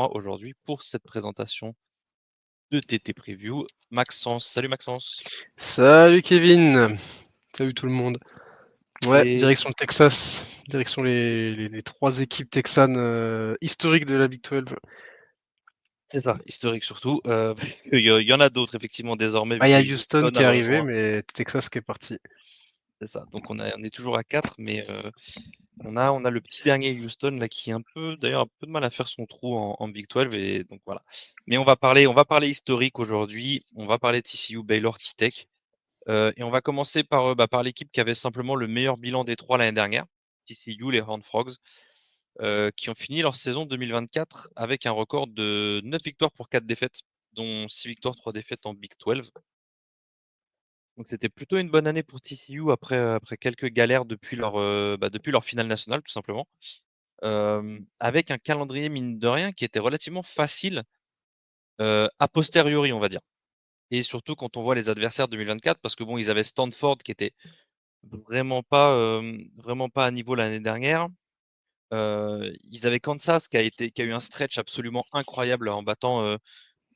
moi aujourd'hui pour cette présentation de TT Preview. Maxence, salut Maxence. Salut Kevin! Salut tout le monde. Ouais, Et direction le Texas, direction les 3 équipes texanes, historiques de la Big 12. c'est ça, historique surtout, parce qu'il y en a d'autres effectivement désormais vu Ah, il y que a Houston Houston qui a est arrivé, rejoint. mais Texas qui est parti. C'est ça. Donc on est toujours à 4, mais on a le petit dernier Houston là qui est un peu d'ailleurs un peu de mal à faire son trou en Big 12 et donc voilà. Mais on va parler historique aujourd'hui. On va parler TCU Baylor T-Tech. Et on va commencer par l'équipe qui avait simplement le meilleur bilan des trois l'année dernière, TCU, les Horned Frogs, qui ont fini leur saison 2024 avec un record de 9 victoires pour 4 défaites, dont 6 victoires, 3 défaites en Big 12. Donc c'était plutôt une bonne année pour TCU après quelques galères depuis leur finale nationale, tout simplement. Avec un calendrier, mine de rien, qui était relativement facile a posteriori, on va dire. Et surtout quand on voit les adversaires 2024, parce que bon, ils avaient Stanford qui était vraiment pas à niveau l'année dernière. Ils avaient Kansas qui a eu un stretch absolument incroyable en battant, je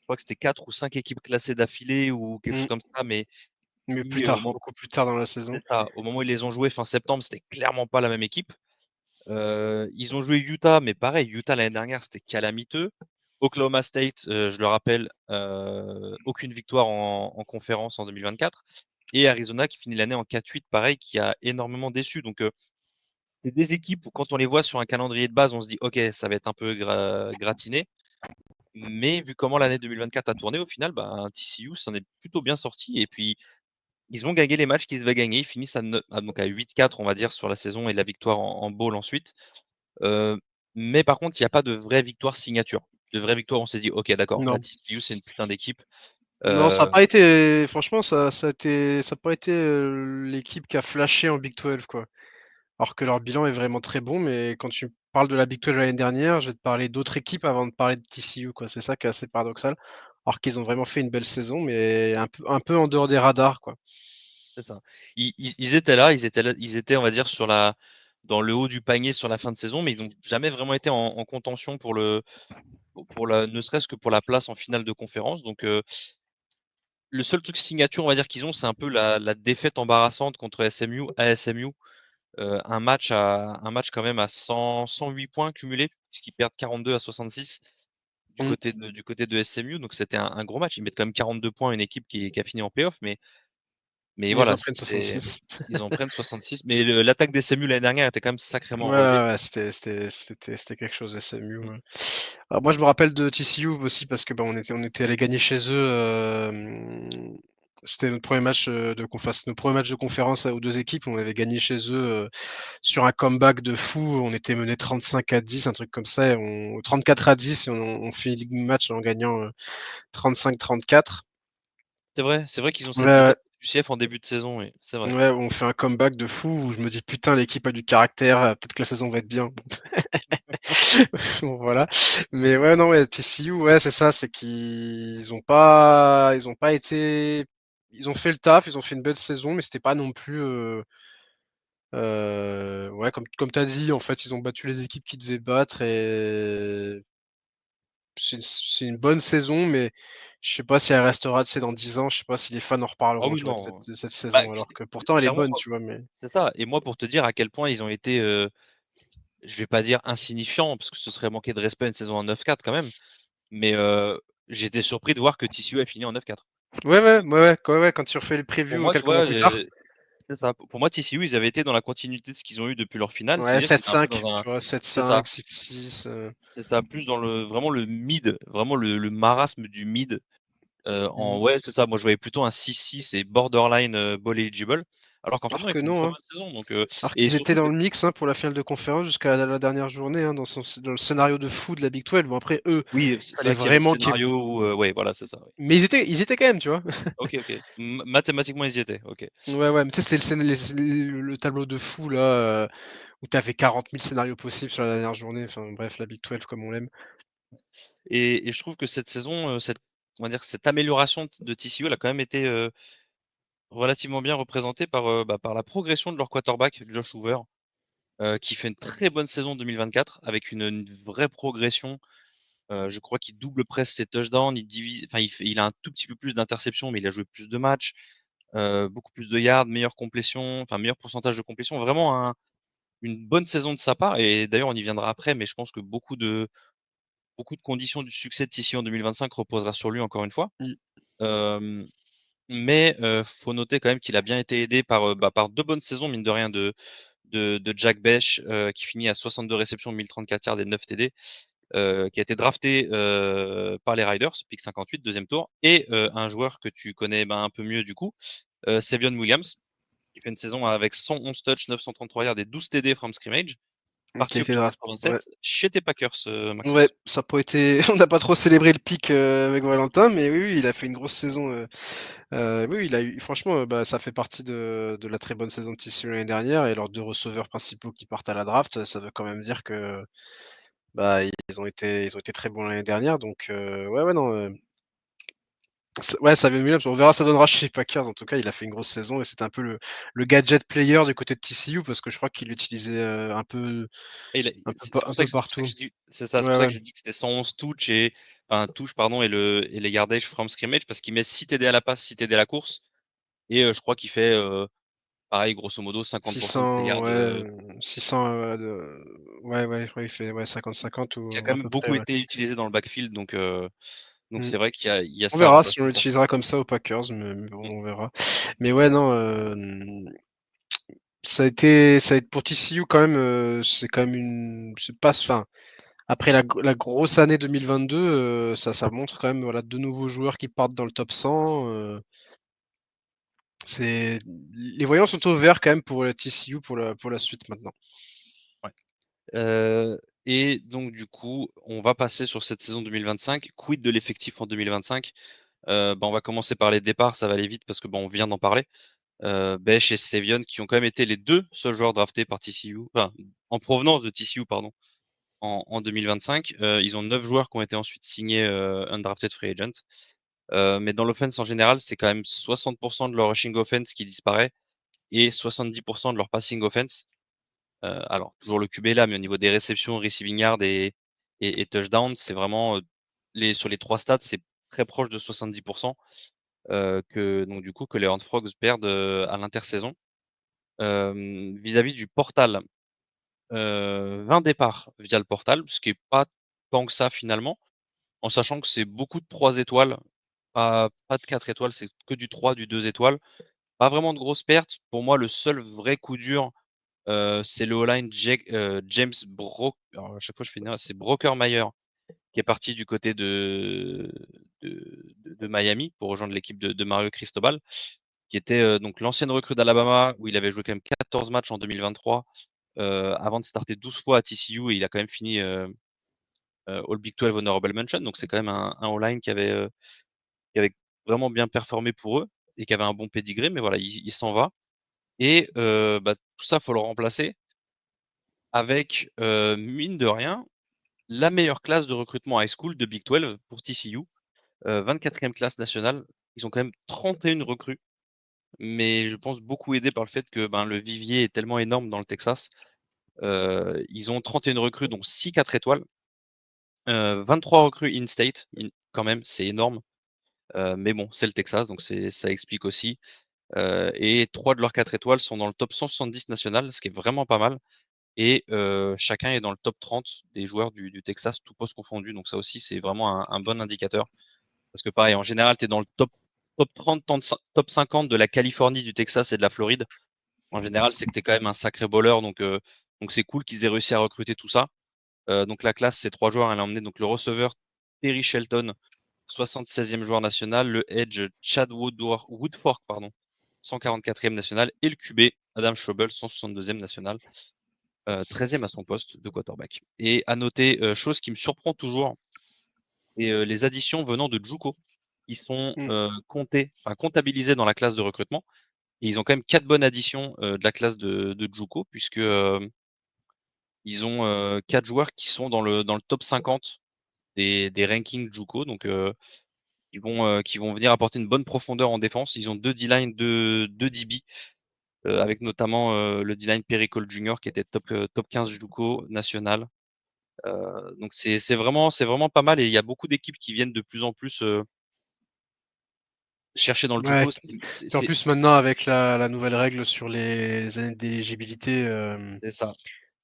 crois que c'était 4 ou 5 équipes classées d'affilée ou quelque chose Mmh, comme ça, mais mais plus qui, au tard, moment beaucoup plus tard dans la c'est saison. ça, au moment où ils les ont joués fin septembre, c'était clairement pas la même équipe. Ils ont joué Utah, mais pareil, Utah l'année dernière, c'était calamiteux. Oklahoma State, je le rappelle, aucune victoire en conférence en 2024. Et Arizona qui finit l'année en 4-8, pareil, qui a énormément déçu. Donc c'est des équipes où quand on les voit sur un calendrier de base, on se dit OK, ça va être un peu gratiné. Mais vu comment l'année 2024 a tourné, au final, TCU s'en est plutôt bien sorti. Et puis, ils ont gagné les matchs qu'ils devaient gagner. Ils finissent donc à 8-4, on va dire, sur la saison et la victoire en bowl ensuite. Euh, mais par contre, il n'y a pas de vraie victoire signature. De vraie victoire, on s'est dit OK, d'accord, là, Non. TCU, c'est une putain d'équipe. Non, ça a Euh, pas été franchement, ça a pas été, l'équipe qui a flashé en Big 12, quoi. Alors que leur bilan est vraiment très bon, mais quand tu parles de la Big 12 l'année dernière, je vais te parler d'autres équipes avant de parler de TCU, quoi. C'est ça qui est assez paradoxal. Alors qu'ils ont vraiment fait une belle saison, mais un peu en dehors des radars, quoi. c'est ça. Ils étaient là, ils étaient, on va dire, dans le haut du panier sur la fin de saison, mais ils n'ont jamais vraiment été en contention ne serait-ce que pour la place en finale de conférence. Donc, le seul truc signature, on va dire qu'ils ont, c'est un peu la défaite embarrassante contre SMU, à SMU. Un match quand même à 108 points cumulés, puisqu'ils perdent 42 à 66 Mmh. du côté de SMU. Donc, c'était un gros match. Ils mettent quand même 42 points à une équipe qui a fini en playoff, mais Ils voilà, en prennent 66. ils en prennent 66. Mais l'attaque des SMU l'année dernière était quand même Ouais, sacrément relevée. ouais, ouais, c'était quelque chose, SMU, ouais. Alors moi, je me rappelle de TCU aussi parce que, bah, on était allés gagner chez eux, c'était notre premier match, notre premier match de conférence, aux 2 équipes. On avait gagné chez eux, sur un comeback de fou. On était menés 35-10, un truc comme ça, et on 34-10, et on finit le match en gagnant, 35-34. C'est vrai qu'ils ont Ouais, cette ouais. dynamique du CF en début de saison, oui, c'est vrai. Ouais, on fait un comeback de fou où je me dis: «Putain, l'équipe a du caractère, peut-être que la saison va être bien». Bon, voilà. Mais ouais, non, ouais, TCU, ouais, c'est ça, c'est qu'ils ont pas été ils ont fait le taf, ils ont fait une belle saison, mais c'était pas non plus, ouais, comme tu as dit, en fait, ils ont battu les équipes qu'ils devaient battre, et c'est une bonne saison, mais je sais pas si elle restera, tu sais, dans 10 ans, je sais pas si les fans en Ah reparleront, oui, tu vois, de non. cette Bah, saison, alors que pourtant elle est clairement, bonne, tu vois? Mais c'est ça. Et moi, pour te dire à quel point ils ont été, je vais pas dire insignifiants, parce que ce serait manquer de respect à une saison en 9-4 quand même, mais j'étais surpris de voir que TCU a fini en 9-4. ouais, ouais, ouais, ouais, quand tu refais le Pour preview moi, tu quelques mois vois, plus tard, c'est ça. Pour moi, TCU, ils avaient été dans la continuité de ce qu'ils ont eu depuis leur finale, ouais, c'est-à-dire qu'ils étaient un peu 7-5, dans un. tu vois? C'est ça. 7-5, 6-6, C'est ça, plus dans vraiment le mid, vraiment le marasme du mid. mmh. Ouais, c'est ça. Moi, je voyais plutôt un 6-6 et borderline bowl eligible. Alors qu'en fait, non, Alors ils que font une non, très hein. bonne saison. Donc, Alors et qu'ils étaient surtout dans que. le mix, hein, pour la finale de conférence jusqu'à la dernière journée, hein, dans le scénario de fou de la Big 12. Bon, après eux, Oui, c'est fallait vrai qu'il y avait le vraiment qu'il y ait, scénario où. Ouais, voilà, c'est ça. Ouais. mais ils étaient quand même, tu vois? Ok, ok. Mathématiquement, ils y étaient. Ok. Ouais, ouais, mais tu sais, c'était le tableau de fou là, où tu avais 40 000 scénarios possibles sur la dernière journée. Enfin bref, la Big 12 comme on l'aime. Et je trouve que cette saison, on va dire, cette amélioration de TCU, elle a quand même été relativement bien représentée par la progression de leur quarterback, Josh Hoover, qui fait une très bonne saison 2024 avec une vraie progression. Je crois qu'il double presque ses touchdowns, il divise, enfin il a un tout petit peu plus d'interceptions, mais il a joué plus de matchs, beaucoup plus de yards, meilleure complétion, enfin meilleur pourcentage de complétion. Vraiment une bonne saison de sa part. Et d'ailleurs, on y viendra après, mais je pense que beaucoup de conditions du succès de Tissi en 2025 reposera sur lui encore une fois. Mmh. Mais faut noter quand même qu'il a bien été aidé par 2 bonnes saisons, mine de rien, de Jack Bech, qui finit à 62 réceptions, 1034 yards et 9 TD, qui a été drafté par les Riders, pick 58, deuxième tour, et un joueur que tu connais un peu mieux du coup, Savion Williams, qui fait une saison avec 111 touches, 933 yards et 12 TD from scrimmage, Qui a parti au été pick draft. Ouais. 87 chez tes Packers, Ouais, Maxence. ça a pas été. On n'a pas trop célébré le pic avec Valentin, mais oui, oui, il a fait une grosse saison. Oui, il a eu. Franchement, bah, ça fait partie de la très bonne saison de TCU l'année dernière, et leurs deux receveurs principaux qui partent à la draft, ça veut quand même dire que bah ils ont été très bons l'année dernière. Donc ouais, ouais, non. Ouais, ça vient de Williams. On verra, ça donnera chez les Packers. En tout cas, il a fait une grosse saison et c'était un peu le gadget player du côté de TCU parce que je crois qu'il l'utilisait Et c'est un pour ça peu que c'est pour ça que partout. je dis, c'est ça, c'est Ouais, pour ça ouais. que j'ai dit que c'était 111 touches touches, pardon, et les yardages from scrimmage, parce qu'il met 6 TD à la passe, 6 TD à la course, et je crois qu'il fait pareil, grosso modo, 50% de ses 600, yards. ouais, 600, ouais, ouais, je crois qu'il fait ouais, 50-50 Il a ou quand à même peu près, beaucoup ouais. été utilisé dans le backfield, donc Mmh. c'est vrai qu'il y a On ça à verra si on remplacer ça. l'utilisera comme ça aux Packers, mais bon, Mm. on verra. Mais ouais, non, ça a été pour TCU quand même, c'est quand même c'est pas, enfin, après la grosse année 2022, ça montre quand même, voilà, 2 nouveaux joueurs qui partent dans le top 100, c'est les voyants sont au vert quand même pour la TCU pour la suite maintenant. Ouais. Et donc du coup, on va passer sur cette saison 2025. Quid de l'effectif en 2025? On va commencer par les départs, ça va aller vite parce que on vient d'en parler. Bech et Sevion qui ont quand même été les deux seuls joueurs draftés par TCU, enfin en provenance de TCU, pardon, en 2025. Ils ont 9 joueurs qui ont été ensuite signés undrafted free agent. Mais dans l'offense en général, c'est quand même 60% de leur rushing offense qui disparaît et 70% de leur passing offense. Alors, toujours le QB là, mais au niveau des réceptions, receiving yard et touchdown, c'est vraiment sur les trois stats, c'est très proche de 70%. Donc du coup que les Horned Frogs perdent à l'intersaison. Vis-à-vis du portal, 20 départs via le portal, ce qui est pas tant que ça finalement, en sachant que c'est beaucoup de 3 étoiles, pas de 4 étoiles, c'est que du 3, du 2 étoiles. Pas vraiment de grosses pertes. Pour moi, le seul vrai coup dur, c'est le O-line James alors à chaque fois je fais une erreur, c'est Brockermeyer qui est parti du côté de Miami pour rejoindre l'équipe de Mario Cristobal, qui était donc l'ancienne recrue d'Alabama, où il avait joué quand même 14 matchs en 2023, avant de starter 12 fois à TCU, et il a quand même fini All Big 12 Honorable Mention. Donc c'est quand même un O-line qui avait vraiment bien performé pour eux et qui avait un bon pedigree, mais voilà, il s'en va. Et tout ça, faut le remplacer avec, mine de rien, la meilleure classe de recrutement high school de Big 12 pour TCU, 24e classe nationale. Ils ont quand même 31 recrues, mais je pense beaucoup aidé par le fait que le vivier est tellement énorme dans le Texas. Ils ont 31 recrues, dont 6 4 étoiles, 23 recrues in-state, quand même, c'est énorme. Mais bon, c'est le Texas, donc ça explique aussi. Et 3 de leurs 4 étoiles sont dans le top 170 national, ce qui est vraiment pas mal. Et chacun est dans le top 30 des joueurs du Texas, tout poste confondu. Donc ça aussi, c'est vraiment un bon indicateur. Parce que pareil, en général, tu es dans le top 30, top 50 de la Californie, du Texas et de la Floride. En général, c'est que tu es quand même un sacré bowler. Donc c'est cool qu'ils aient réussi à recruter tout ça. Donc la classe, c'est 3 joueurs. Elle a emmené donc le receveur Terry Shelton, 76e joueur national, le edge Chad Woodfork, pardon, 144e national, et le QB Adam Schobel, 162e national. 13e à son poste de quarterback. Et à noter, chose qui me surprend toujours, et les additions venant de JUCO, qui sont Mmh. comptabilisées dans la classe de recrutement. Et ils ont quand même 4 bonnes additions de la classe de JUCO, puisque ils ont 4 joueurs qui sont dans le top 50 des rankings JUCO. Donc qui vont venir apporter une bonne profondeur en défense. Ils ont 2 D-line, 2 DB, avec notamment le D-line Perry Cole Jr. qui était top 15 JUCO national. Donc c'est vraiment pas mal et il y a beaucoup d'équipes qui viennent de plus en plus chercher dans le Ouais, JUCO. puis en plus maintenant avec la nouvelle règle sur les années d'éligibilité, C'est ça.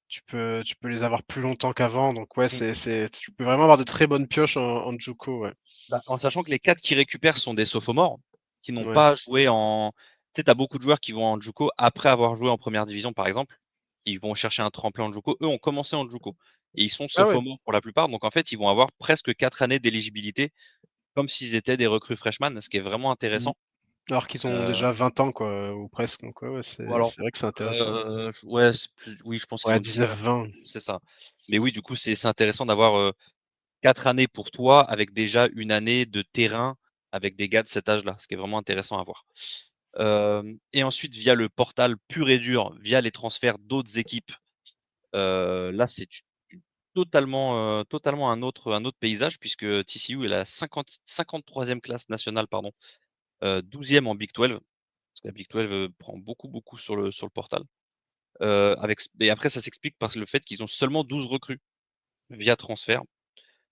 tu peux les avoir plus longtemps qu'avant, donc ouais, Mmh. tu peux vraiment avoir de très bonnes pioches en JUCO, ouais. Bah, en sachant que les 4 qui récupèrent sont des sophomores, qui n'ont Ouais. pas joué en tu sais, tu as beaucoup de joueurs qui vont en JUCO après avoir joué en première division, par exemple. Ils vont chercher un tremplin en JUCO. Eux ont commencé en JUCO et ils sont Ah ouais. sophomores pour la plupart. Donc en fait, ils vont avoir presque 4 années d'éligibilité comme s'ils étaient des recrues freshmen, ce qui est vraiment Mmh. intéressant. Alors qu'ils ont Heu, déjà 20 ans quoi, ou presque, donc ouais, ou alors, c'est vrai que c'est intéressant. ouais, c'est plus oui, je pense qu'ils Ouais, ont 19. 19-20. C'est ça. Mais oui, du coup, c'est intéressant d'avoir, 4 années pour toi avec déjà une année de terrain avec des gars de cet âge-là, ce qui est vraiment intéressant à voir. Et ensuite, via le portal pur et dur, via les transferts d'autres équipes, là, c'est totalement un autre paysage puisque TCU est la 53e classe nationale, pardon, 12e en Big 12, parce que la Big 12 prend beaucoup sur le portal. Et après, ça s'explique par le fait qu'ils ont seulement 12 recrues via transfert,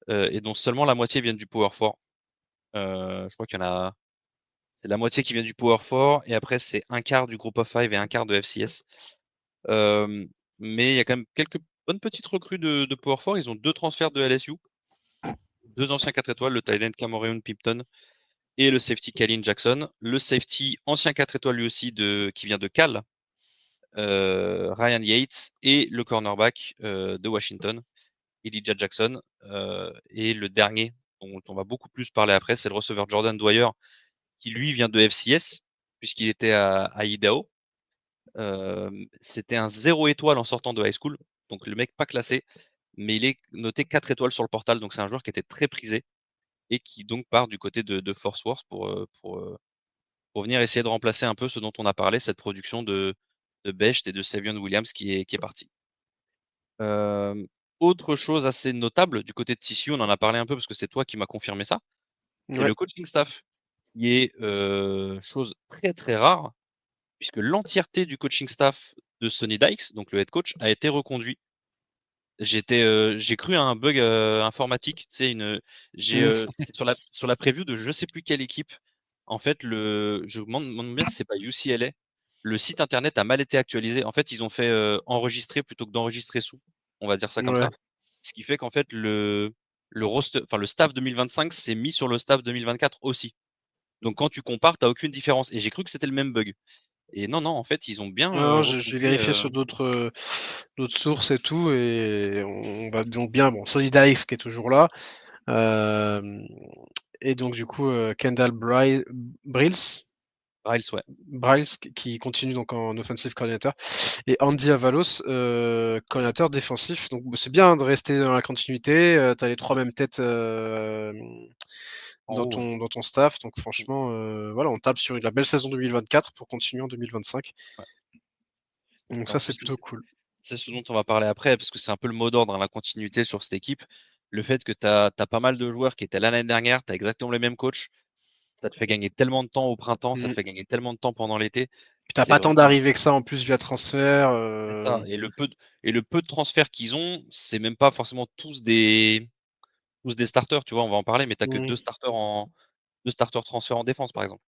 et dont seulement la moitié viennent du Power 4. Je crois qu'il y en a c'est la moitié qui vient du Power 4 et après c'est un quart du Group of Five et un quart de FCS. Hem, mais il y a quand même quelques bonnes petites recrues de Power 4. Ils ont 2 transferts de LSU, 2 anciens 4 étoiles, le tight end Cameron Pipton et le safety Kalin Jackson. Le safety ancien 4 étoiles lui aussi qui vient de Cal, Ryan Yates et le cornerback, de Washington, Elijah Jackson, et le dernier dont on va beaucoup plus parler après, c'est le receveur Jordan Dwyer qui lui vient de FCS puisqu'il était à Idaho. C'était un 0 étoile en sortant de high school, donc le mec pas classé, mais il est noté 4 étoiles sur le portal, donc c'est un joueur qui était très prisé et qui donc part du côté de Force Wars pour venir essayer de remplacer un peu ce dont on a parlé, cette production de Best et de Savion Williams qui est parti. Euh, Autre chose assez notable du côté de TCU, on en a parlé un peu parce que c'est toi qui m'as confirmé ça, c'est Ouais. le coaching staff qui est chose très très rare puisque l'entièreté du coaching staff de Sonny Dykes, donc le head coach, a été reconduit. J'ai cru à un bug informatique, tu sais, Mmh. c'est sur la preview de je sais plus quelle équipe. En fait, je me demande bien si c'est pas UCLA. Le site internet a mal été actualisé. En fait, ils ont fait enregistrer plutôt que d'enregistrer sous. On va dire ça comme Ouais. ça. Ce qui fait qu'en fait le roster, enfin le staff 2025 s'est mis sur le staff 2024 aussi. Donc quand tu compares, t'as aucune différence. Et j'ai cru que c'était le même bug. Et non, non, en fait, ils ont bien Non, j'ai reconduit. vérifié sur d'autres sources et tout, et on va donc bien, bon, Solidax qui est toujours là, hem et donc du coup, Kendall Briles Riles, ouais. Briles qui continue donc en offensive coordinator, et Andy Avalos, coordinateur défensif. Donc c'est bien de rester dans la continuité, tu as les 3 mêmes têtes, En haut, ouais. dans ton staff, donc Mm. franchement, voilà, on tape sur la belle saison 2024 pour continuer en 2025. Ouais. Donc Et en ça, c'est plus, plutôt cool. c'est ce dont on va parler après, parce que c'est un peu le mot d'ordre, hein, la continuité sur cette équipe. Le fait que tu as pas mal de joueurs qui étaient là l'année dernière, tu as exactement les mêmes coachs, ça te fait gagner tellement de temps au printemps, ça te Mmh. fait gagner tellement de temps pendant l'été. Puis tu C'est pas tant vraiment d'arrivées que ça en plus via transfert, c'est ça. Et le peu de transferts qu'ils ont, c'est même pas forcément tous des starters, tu vois, on va en parler, mais tu que mmh, deux starters transferts en défense, par exemple.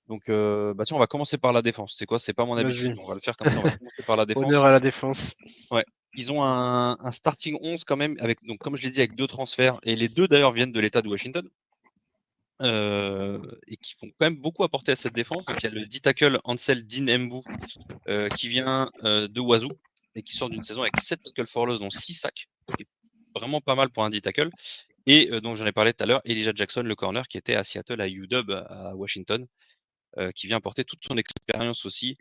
Donc, bah tiens, on va commencer par la défense. C'est quoi? C'est pas mon habitude, vas-y. mais on va le faire comme ça. On va commencer par la Honneur défense. à la défense. Ouais. Ils ont un starting 11 quand même, avec, donc, comme je l'ai dit, avec 2 transferts. Et les deux, d'ailleurs, viennent de l'État de Washington. Et qui font quand même beaucoup apporter à cette défense. Donc, il y a le D-tackle Ansel Dean Mbu, qui vient de Wazoo et qui sort d'une saison avec 7 tackles for loss, dont 6 sacs. Ce qui est vraiment pas mal pour un D-tackle. Et donc, j'en ai parlé tout à l'heure, Elijah Jackson, le corner, qui était à Seattle, à UW, à Washington, qui vient apporter toute son expérience aussi.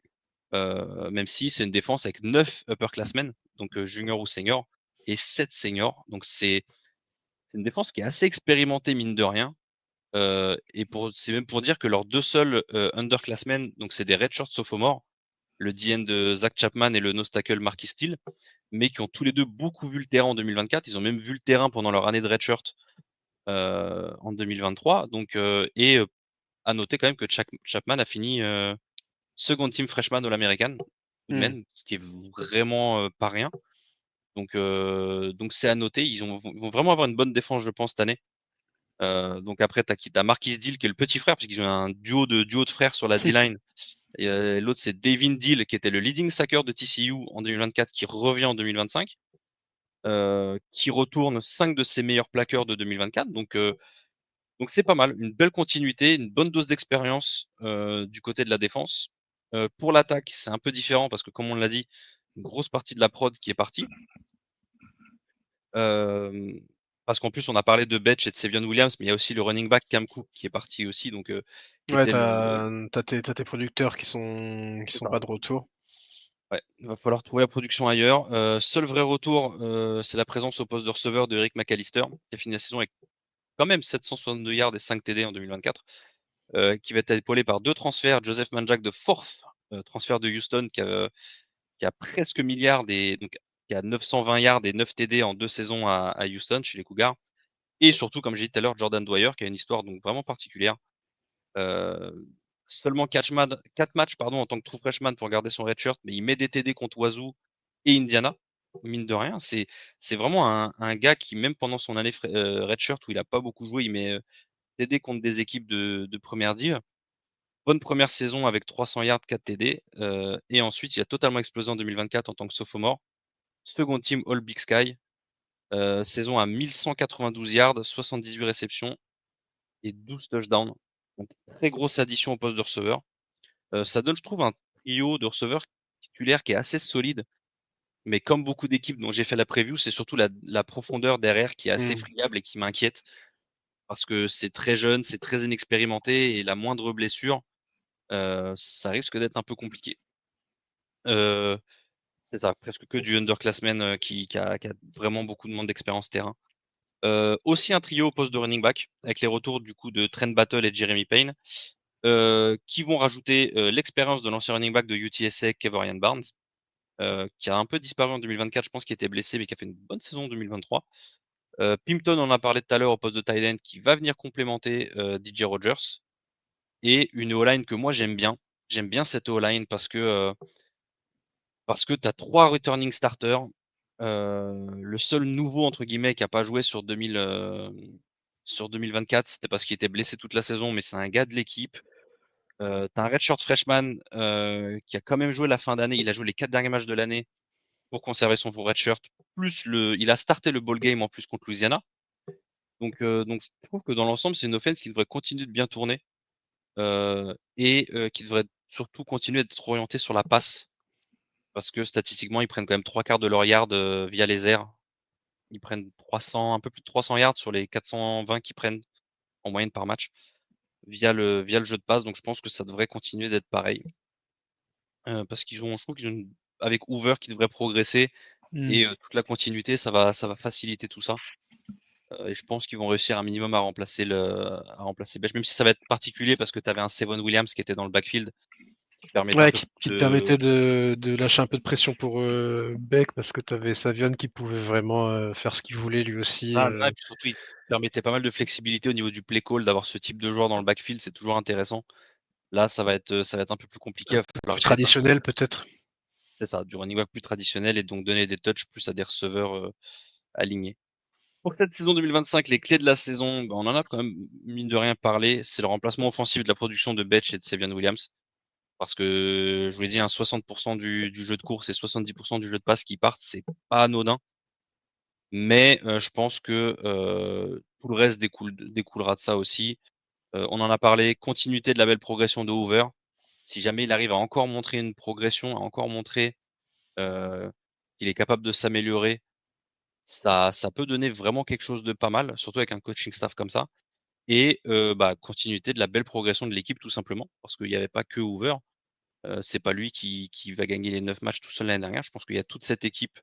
Même si c'est une défense avec 9 upperclassmen, donc junior ou senior, et 7 seniors. Donc c'est une défense qui est assez expérimentée, mine de rien. C'est même pour dire que leurs deux seuls underclassmen, donc c'est des redshirt sophomores, le DN de Zach Chapman et le nose tackle Marquis Steele, mais qui ont tous les deux beaucoup vu le terrain en 2024. Ils ont même vu le terrain pendant leur année de redshirt en 2023. Donc, à noter quand même que Chapman a fini second team freshman All-American, tout de Mmh. même, ce qui est vraiment pas rien. Donc c'est à noter. Ils vont vraiment avoir une bonne défense, je pense, cette année. Donc après, t'as Marquis Deal qui est le petit frère, parce qu'ils ont un duo de frères sur la D-line. Et l'autre, c'est Devin Deal, qui était le leading sacker de TCU en 2024, qui revient en 2025, qui retourne 5 de ses meilleurs plaqueurs de 2024. Donc c'est pas mal, une belle continuité, une bonne dose d'expérience du côté de la défense. Pour l'attaque, c'est un peu différent parce que comme on l'a dit, une grosse partie de la prod qui est partie. Parce qu'en plus, on a parlé de Betch et de Sevion Williams, mais il y a aussi le running back Cam Cook qui est parti aussi, donc qui Ouais, était t'as tes producteurs qui sont pas de retour. Ouais, il va falloir trouver la production ailleurs. Seul vrai retour, c'est la présence au poste de receveur de Eric McAllister, qui a fini la saison avec quand même 762 yards et 5 TD en 2024, qui va être épaulé par 2 transferts. Joseph Manjack de Forth, transfert de Houston, qui a presque milliard donc qui a 920 yards et 9 TD en 2 saisons à Houston, chez les Cougars. Et surtout, comme j'ai dit tout à l'heure, Jordan Dwyer, qui a une histoire donc vraiment particulière. Seulement 4 matchs en tant que true freshman pour garder son redshirt, mais il met des TD contre Wazoo et Indiana, mine de rien. C'est vraiment un gars qui, même pendant son année redshirt où il a pas beaucoup joué, il met TD contre des équipes de première div. Bonne première saison avec 300 yards, 4 TD. Et ensuite, il a totalement explosé en 2024 en tant que sophomore. Second team All Big Sky. Saison à 1192 yards, 78 réceptions et 12 touchdowns. Donc, très grosse addition au poste de receveur. Ça donne, je trouve, un trio de receveurs titulaires qui est assez solide. Mais comme beaucoup d'équipes dont j'ai fait la preview, c'est surtout la profondeur derrière qui est assez friable et qui m'inquiète. Parce que c'est très jeune, c'est très inexpérimenté et la moindre blessure, ça risque d'être un peu compliqué. C'est ça, presque que du underclassman qui a vraiment beaucoup de monde d'expérience terrain. Aussi un trio au poste de running back, avec les retours du coup de Trent Battle et Jeremy Payne, qui vont rajouter l'expérience de l'ancien running back de UTSA, Kevorian Barnes, qui a un peu disparu en 2024, je pense qu'il était blessé, mais qui a fait une bonne saison en 2023. Pimpton, on en a parlé tout à l'heure au poste de tight end, qui va venir complémenter DJ Rogers. Et une O-line que moi j'aime bien. J'aime bien cette O-line parce que tu as 3 returning starters. Le seul nouveau, entre guillemets, qui n'a pas joué sur 2024, c'était parce qu'il était blessé toute la saison, mais c'est un gars de l'équipe. T'as un redshirt freshman qui a quand même joué la fin d'année. Il a joué les 4 derniers matchs de l'année pour conserver son redshirt. Plus il a starté le ball game en plus contre Louisiana. Donc je trouve que dans l'ensemble, c'est une offense qui devrait continuer de bien tourner et qui devrait surtout continuer d'être orientée sur la passe. Parce que statistiquement, ils prennent quand même 3/4 de leur yard via les airs. Ils prennent 300, un peu plus de 300 yards sur les 420 qu'ils prennent en moyenne par match via le jeu de passe. Donc je pense que ça devrait continuer d'être pareil. Parce je trouve qu'ils ont avec Hoover qui devrait progresser et toute la continuité, ça va faciliter tout ça. Et je pense qu'ils vont réussir un minimum à remplacer Beck, même si ça va être particulier parce que tu avais un Sevon Williams qui était dans le backfield, qui permettait un Ouais, peu qui te de. permettait de lâcher un peu de pression pour Beck parce que tu avais Savion qui pouvait vraiment faire ce qu'il voulait lui aussi. Ah, et puis surtout, il permettait pas mal de flexibilité au niveau du play call, d'avoir ce type de joueur dans le backfield, c'est toujours intéressant. Là, ça va être un peu plus compliqué. Il va falloir Plus créer traditionnel peut-être. c'est ça, du running back plus traditionnel et donc donner des touches plus à des receveurs alignés. Pour cette saison 2025, les clés de la saison, on en a quand même mine de rien parlé. C'est le remplacement offensif de la production de Betch et de Sevian Williams. Parce que je vous l'ai dit, 60% du jeu de course et 70% du jeu de passe qui partent, c'est pas anodin. Mais je pense que tout le reste découlera de ça aussi. On en a parlé, continuité de la belle progression de Hoover. Si jamais il arrive à encore montrer une progression, à encore montrer qu'il est capable de s'améliorer, ça peut donner vraiment quelque chose de pas mal, surtout avec un coaching staff comme ça. Et continuité de la belle progression de l'équipe tout simplement, parce qu'il n'y avait pas que Hoover. C'est pas lui qui va gagner les 9 matchs tout seul l'année dernière. Je pense qu'il y a toute cette équipe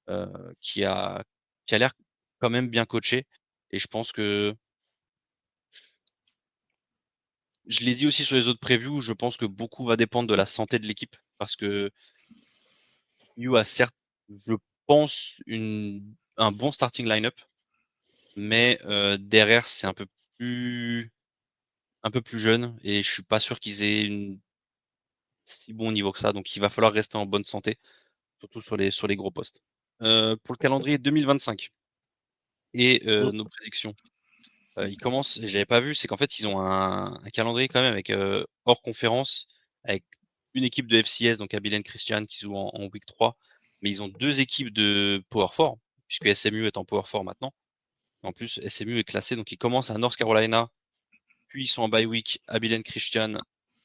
euh, qui a l'air quand même bien coachée. Et je pense que je l'ai dit aussi sur les autres previews, je pense que beaucoup va dépendre de la santé de l'équipe, parce que You a certes, je pense, un bon starting line-up, mais derrière c'est un peu plus jeune et je suis pas sûr qu'ils aient une si bon niveau que ça. Donc il va falloir rester en bonne santé, surtout sur les gros postes. pour le calendrier 2025 et Mmh. nos prédictions. Ils commencent, j'avais pas vu, c'est qu'en fait, ils ont un calendrier quand même avec hors conférence, avec une équipe de FCS, donc Abilene Christian, qui joue en week 3, mais ils ont 2 équipes de Power 4, puisque SMU est en Power 4 maintenant. En plus, SMU est classé, donc ils commencent à North Carolina, puis ils sont en bye week, Abilene Christian,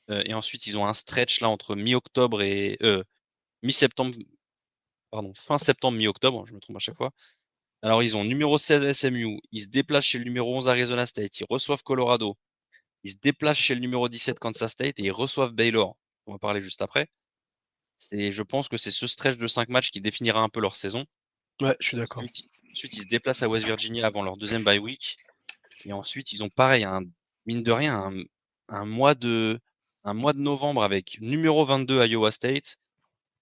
et ensuite ils ont un stretch là entre mi-octobre et mi-septembre, pardon, fin septembre, mi-octobre, je me trompe à chaque fois. Alors ils ont numéro 16 SMU, ils se déplacent chez le numéro 11 Arizona State, ils reçoivent Colorado, ils se déplacent chez le numéro 17 Kansas State et ils reçoivent Baylor. On va parler juste après. Je pense que c'est ce stretch de 5 matchs qui définira un peu leur saison. Ouais, je suis d'accord. Ensuite, ils se déplacent à West Virginia avant leur deuxième bye week. Et ensuite, ils ont pareil, mine de rien, un mois de, un mois de novembre avec numéro 22 Iowa State,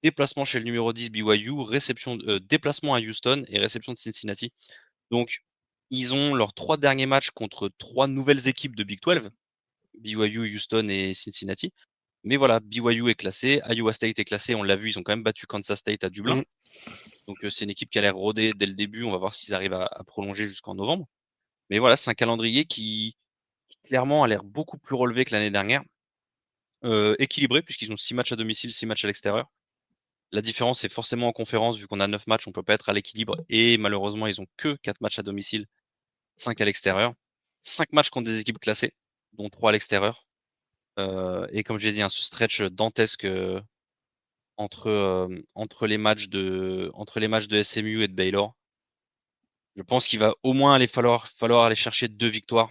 déplacement chez le numéro 10 BYU, déplacement à Houston et réception de Cincinnati. Donc, ils ont leurs 3 derniers matchs contre 3 nouvelles équipes de Big 12, BYU, Houston et Cincinnati. Mais voilà, BYU est classé, Iowa State est classé, on l'a vu, ils ont quand même battu Kansas State à Dublin. Mmh. Donc c'est une équipe qui a l'air rodée dès le début, on va voir s'ils arrivent à prolonger jusqu'en novembre. Mais voilà, c'est un calendrier qui clairement a l'air beaucoup plus relevé que l'année dernière. Équilibré, puisqu'ils ont 6 matchs à domicile, 6 matchs à l'extérieur. La différence, c'est forcément en conférence, vu qu'on a 9 matchs, on peut pas être à l'équilibre. Et malheureusement, ils ont que 4 matchs à domicile, 5 à l'extérieur. 5 matchs contre des équipes classées, dont 3 à l'extérieur. Et comme j'ai dit, ce stretch dantesque entre les matchs de SMU et de Baylor. Je pense qu'il va au moins falloir aller chercher 2 victoires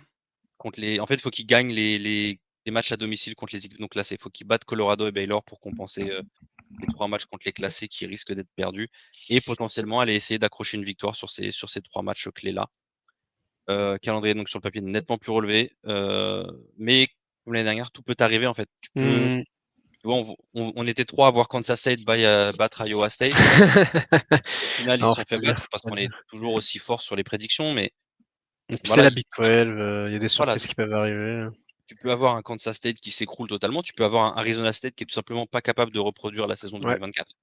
contre les. En fait, il faut qu'ils gagnent les matchs à domicile contre les équipes non classées. Il faut qu'ils battent Colorado et Baylor pour compenser les 3 matchs contre les classés qui risquent d'être perdus et potentiellement aller essayer d'accrocher une victoire sur ces 3 matchs clés là. Calendrier donc sur le papier nettement plus relevé, mais comme l'année dernière, tout peut arriver en fait. Mmh. Tu vois, on était 3 à voir Kansas State battre Iowa State. Au final, ils se Non, sont faut fait pas dire, battre faut parce pas qu'on est dire. toujours aussi fort sur les prédictions, mais Et puis c'est voilà, la Big 12, il y a des voilà, surprises qui peuvent arriver. tu peux avoir un Kansas State qui s'écroule totalement, tu peux avoir un Arizona State qui est tout simplement pas capable de reproduire la saison Ouais. 2024.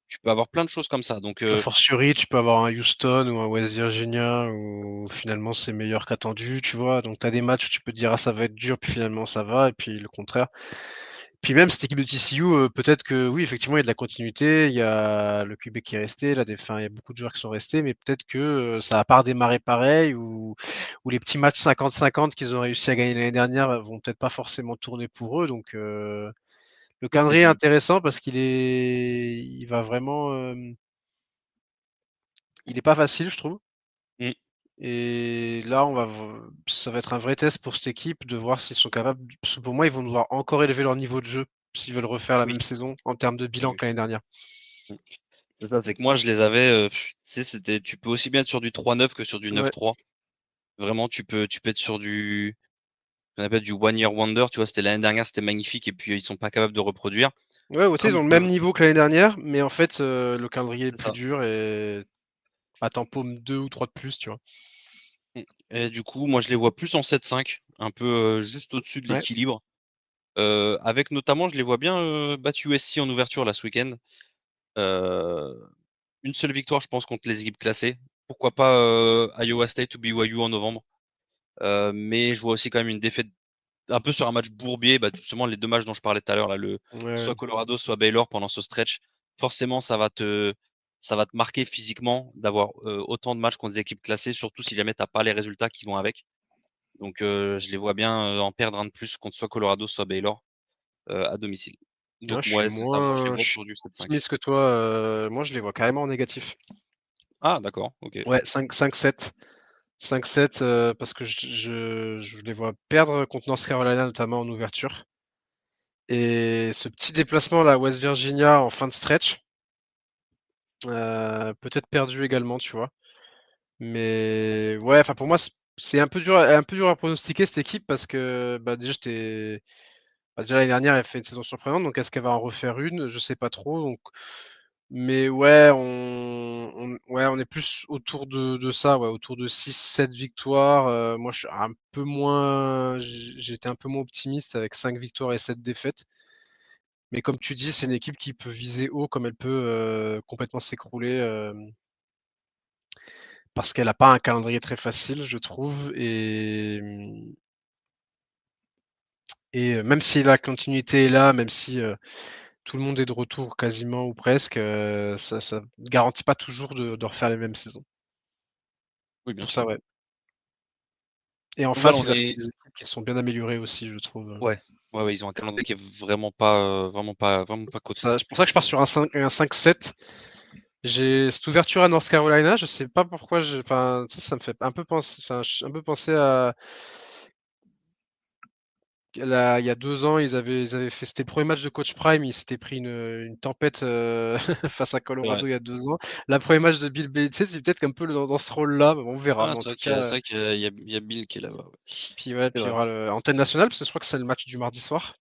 Tu peux avoir plein de choses comme ça. Donc A fortiori, tu peux avoir un Houston ou un West Virginia où finalement c'est meilleur qu'attendu, tu vois? Donc tu as des matchs où tu peux te dire: «Ah ça va être dur», puis finalement ça va et puis le contraire. Puis même cette équipe de TCU, peut-être que oui, effectivement, il y a de la continuité, il y a le QB qui est resté, là, il y a beaucoup de joueurs qui sont restés, mais peut-être que, ça va pas redémarrer pareil ou les petits matchs 50-50 qu'ils ont réussi à gagner l'année dernière, vont peut-être pas forcément tourner pour eux donc le c'est ce que calendrier est tu dis. intéressant parce il va vraiment, il est pas facile, je trouve Mm. et là, ça va être un vrai test pour cette équipe de voir s'ils sont capables parce que pour moi, ils vont devoir encore élever leur niveau de jeu s'ils veulent refaire la Oui, même saison en termes de oui, bilan oui. que l'année dernière. Mm. C'est ça, c'est que moi je les avais, tu sais, tu peux aussi bien être sur du 3-9 que sur du Ouais. 9-3. Vraiment, tu peux être sur on appelle du one year wonder, tu vois, c'était l'année dernière, c'était magnifique et puis ils sont pas capables de reproduire. Ouais, tu sais, ils Comme ont le même peuvent, niveau que l'année dernière, mais en fait, le calendrier est c'est plus ça. dur et bah, tu paumes 2 ou 3 de plus, tu vois? Mm. Et du coup, moi je les vois plus en 7-5, un peu juste au-dessus de Ouais. l'équilibre. Avec notamment, je les vois bien battre USC en ouverture là ce week-end. Euh, une seule victoire, je pense, contre les équipes classées. Pourquoi pas Iowa State ou BYU en novembre. Mais je vois aussi quand même une défaite un peu sur un match bourbier. Bah, justement, les 2 matchs dont je parlais tout à l'heure, là, Ouais, soit Colorado, soit Baylor pendant ce stretch. Forcément, ça va te marquer physiquement d'avoir autant de matchs contre des équipes classées, surtout si jamais t'as pas les résultats qui vont avec. Donc, je les vois bien en perdre un de plus contre soit Colorado, soit Baylor à domicile. ouais, Donc, ouais, c'est ça. Moi, je les vois je suis autour du 7-5. optimiste que toi, moi je les vois carrément en négatif. Ah, d'accord. Ok. Ouais, 5-7. 5-7, parce que je les vois perdre contre North Carolina, notamment en ouverture et ce petit déplacement là, à West Virginia en fin de stretch, peut-être perdu également, tu vois? Mais ouais, enfin pour moi, c'est un peu dur à pronostiquer cette équipe parce que, bah, déjà l'année dernière, elle fait une saison surprenante, donc est-ce qu'elle va en refaire une? Je sais pas trop, donc mais ouais, on est plus autour de ça, ouais, autour de 6-7 victoires, moi je suis un peu moins j'étais un peu moins optimiste avec 5 victoires et 7 défaites Mais comme tu dis, c'est une équipe qui peut viser haut comme elle peut complètement s'écrouler parce qu'elle n'a pas un calendrier très facile, je trouve. Et même si la continuité est là, même si tout le monde est de retour quasiment ou presque, ça ne garantit pas toujours de refaire les mêmes saisons. Oui, bien Pour ça, sûr. ouais. Et en Donc voilà, face, on ils affrontent est des équipes qui sont bien améliorées aussi, je trouve. ouais, ouais, ils ont un calendrier qui est vraiment pas costaud. C'est pour ça que je pars sur un 5-7. J'ai cette ouverture à North Carolina, je sais pas pourquoi, enfin, ça me fait un peu penser, enfin, un peu penser à il y a 2 ans, ils avaient fait, c'était le premier match de Coach Prime, ils s'étaient pris une tempête face à C'est vrai. Colorado il y a 2 ans. Là, premier match de Bill Belichick, c'est peut-être un peu dans ce rôle-là, mais on verra. Ah, Mais en c'est vrai tout qu'il y a cas, c'est vrai qu'il y a il y a il y a Bill qui est là-bas, ouais. puis ouais, C'est puis il y vrai. aura l'antenne nationale, parce que je crois que c'est le match du mardi soir.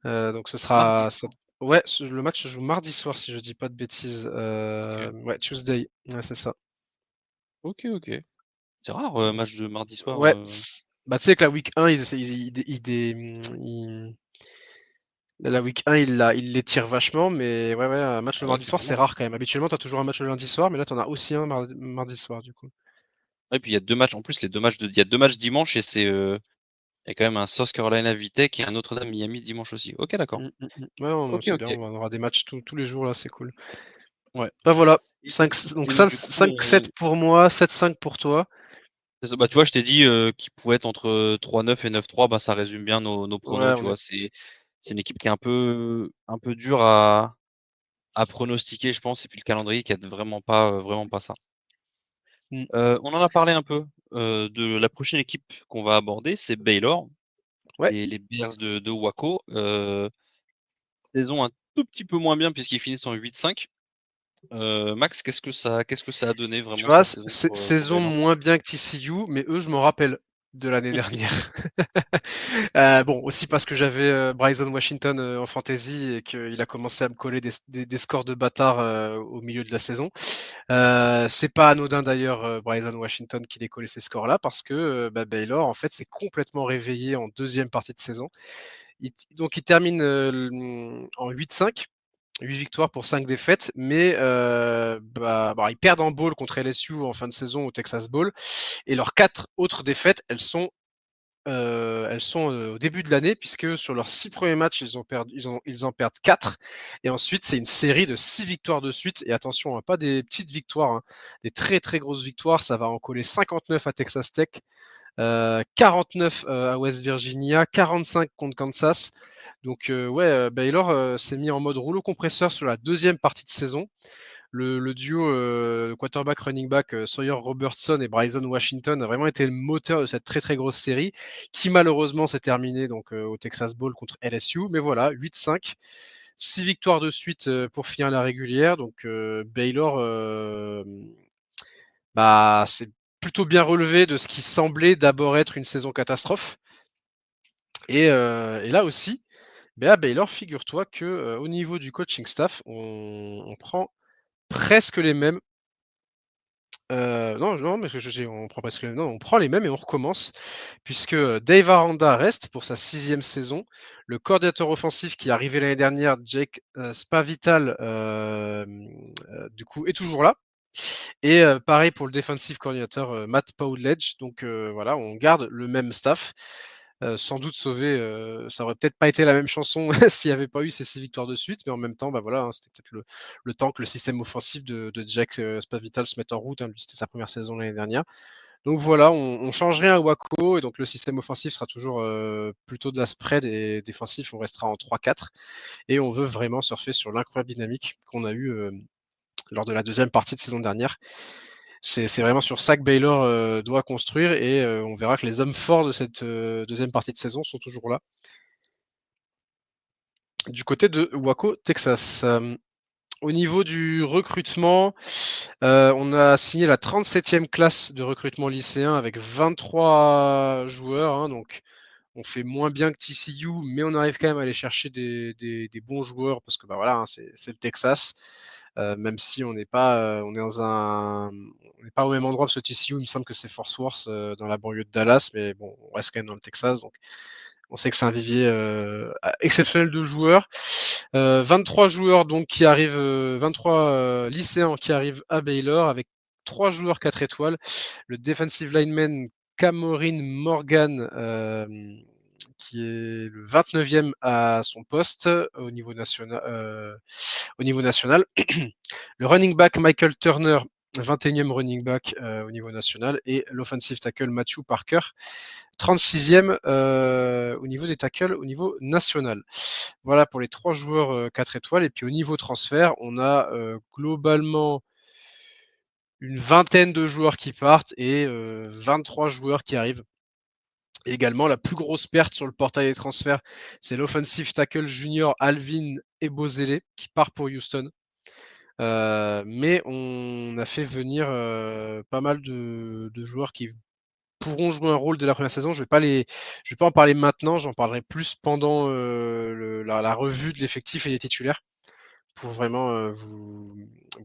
Donc ce Mardi sera soir. ouais, le match se joue mardi soir si je dis pas de bêtises. OK. Ouais, Tuesday, ouais, c'est ça. OK, OK. C'est rare, match de mardi soir, Ouais, bah, tu sais que la week 1, la week 1, ils l'étirent vachement, mais ouais, un match ah le ouais, mardi soir, c'est carrément. rare quand même. Habituellement, tu as toujours un match le lundi soir, mais là, tu en as aussi un mardi soir, du coup. Ouais, puis il y a 2 matchs en plus, les 2 matchs de il y a 2 matchs dimanche et il y a quand même un South Carolina Vitech et un Notre-Dame Miami dimanche aussi. OK, d'accord. Ouais, non, OK, c'est bien, OK. on aura des matchs tous les jours là, c'est cool. Ouais. Bah, voilà, Et 5 donc et donc du coup, 5-7 pour moi, 7-5 pour toi. c'est ça, bah, tu vois, je t'ai dit, qu'il pouvait être entre 3-9 et 9-3, bah, ça résume bien nos pronos, Ouais, tu vois? C'est une équipe qui est un peu dure à pronostiquer, je pense et puis le calendrier qui aide vraiment pas ça. mmh, On en a parlé un peu, de la prochaine équipe qu'on va aborder, c'est Baylor, ouais. les Bears de Waco. Saison un tout petit peu moins bien puisqu'ils finissent en 8-5. Max, qu'est-ce que ça a donné Tu vraiment vois, cette saison pour saison Baylor? moins bien que TCU, mais eux, je m'en rappelle de l'année dernière. Bon, aussi parce que j'avais Bryson Washington en fantasy et qu'il a commencé à me coller des scores de bâtard au milieu de la saison. C'est pas anodin d'ailleurs, Bryson Washington qui ait collé ces scores-là, parce que bah, Baylor, en fait, s'est complètement réveillé en deuxième partie de saison. Donc, il termine en 8-5. 8 victoires pour 5 défaites, mais ils perdent en bowl contre LSU en fin de saison au Texas Bowl. Et leurs 4 autres défaites, elles sont au début de l'année, puisque sur leurs 6 premiers matchs, ils en perdent 4. Et ensuite, c'est une série de 6 victoires de suite. Et attention, hein, pas des petites victoires, hein, des très très grosses victoires. Ça va en coller 59 à Texas Tech, 49 à West Virginia, 45 contre Kansas. Donc ouais, Baylor s'est mis en mode rouleau compresseur sur la deuxième partie de saison. Le duo quarterback running back Sawyer Robertson et Bryson Washington a vraiment été le moteur de cette très très grosse série qui malheureusement s'est terminée donc au Texas Bowl contre LSU. Mais voilà, 8-5, 6 victoires de suite pour finir la régulière. Donc Baylor, bah, c'est plutôt bien relevé de ce qui semblait d'abord être une saison catastrophe. Et là aussi, à Baylor, figure-toi que au niveau du coaching staff, on prend presque les mêmes. Non, mais on prend presque les mêmes. Non, on prend les mêmes et on recommence, puisque Dave Aranda reste pour sa 6e saison. Le coordinateur offensif qui est arrivé l'année dernière, Jake Spavital, du coup, est toujours là. Et pareil pour le defensive coordinator Matt Powledge. Donc voilà, on garde le même staff. Sans doute sauvé, ça aurait peut-être pas été la même chanson s'il n'y avait pas eu ces 6 victoires de suite, mais en même temps, bah voilà, hein, c'était peut-être le temps que le système offensif de Jack Spavital se mette en route, hein. Lui, c'était sa première saison l'année dernière. Donc voilà, on change rien à Waco, et donc le système offensif sera toujours plutôt de la spread, et défensif, on restera en 3-4. Et on veut vraiment surfer sur l'incroyable dynamique qu'on a eue lors de la deuxième partie de saison dernière. C'est vraiment sur ça que Baylor doit construire, et on verra que les hommes forts de cette deuxième partie de saison sont toujours là. Du côté de Waco, Texas. Au niveau du recrutement, on a signé la 37e classe de recrutement lycéen avec 23 joueurs, hein, donc on fait moins bien que TCU, mais on arrive quand même à aller chercher des bons joueurs, parce que bah voilà, hein, c'est le Texas. Même si on n'est pas, on n'est pas au même endroit, parce que TCU, il me semble que c'est Fort Worth dans la banlieue de Dallas, mais bon, on reste quand même dans le Texas, donc On sait que c'est un vivier exceptionnel de joueurs. 23 joueurs donc qui arrivent, 23 lycéens qui arrivent à Baylor avec 3 joueurs 4 étoiles. Le defensive lineman Camorin Morgan, qui est le 29e à son poste au niveau national. Le running back Michael Turner, 21e running back au niveau national, et l'offensive tackle Matthew Parker, 36e au niveau des tackles au niveau national. Voilà pour les 3 joueurs 4 étoiles. Et puis au niveau transfert, on a globalement une vingtaine de joueurs qui partent et 23 joueurs qui arrivent. Et également, la plus grosse perte sur le portail des transferts, c'est l'offensive tackle junior Alvin Ebozele qui part pour Houston. Mais on a fait venir pas mal de joueurs qui pourront jouer un rôle dès la première saison. Je vais pas en parler maintenant, j'en parlerai plus pendant la revue de l'effectif et des titulaires pour vraiment vous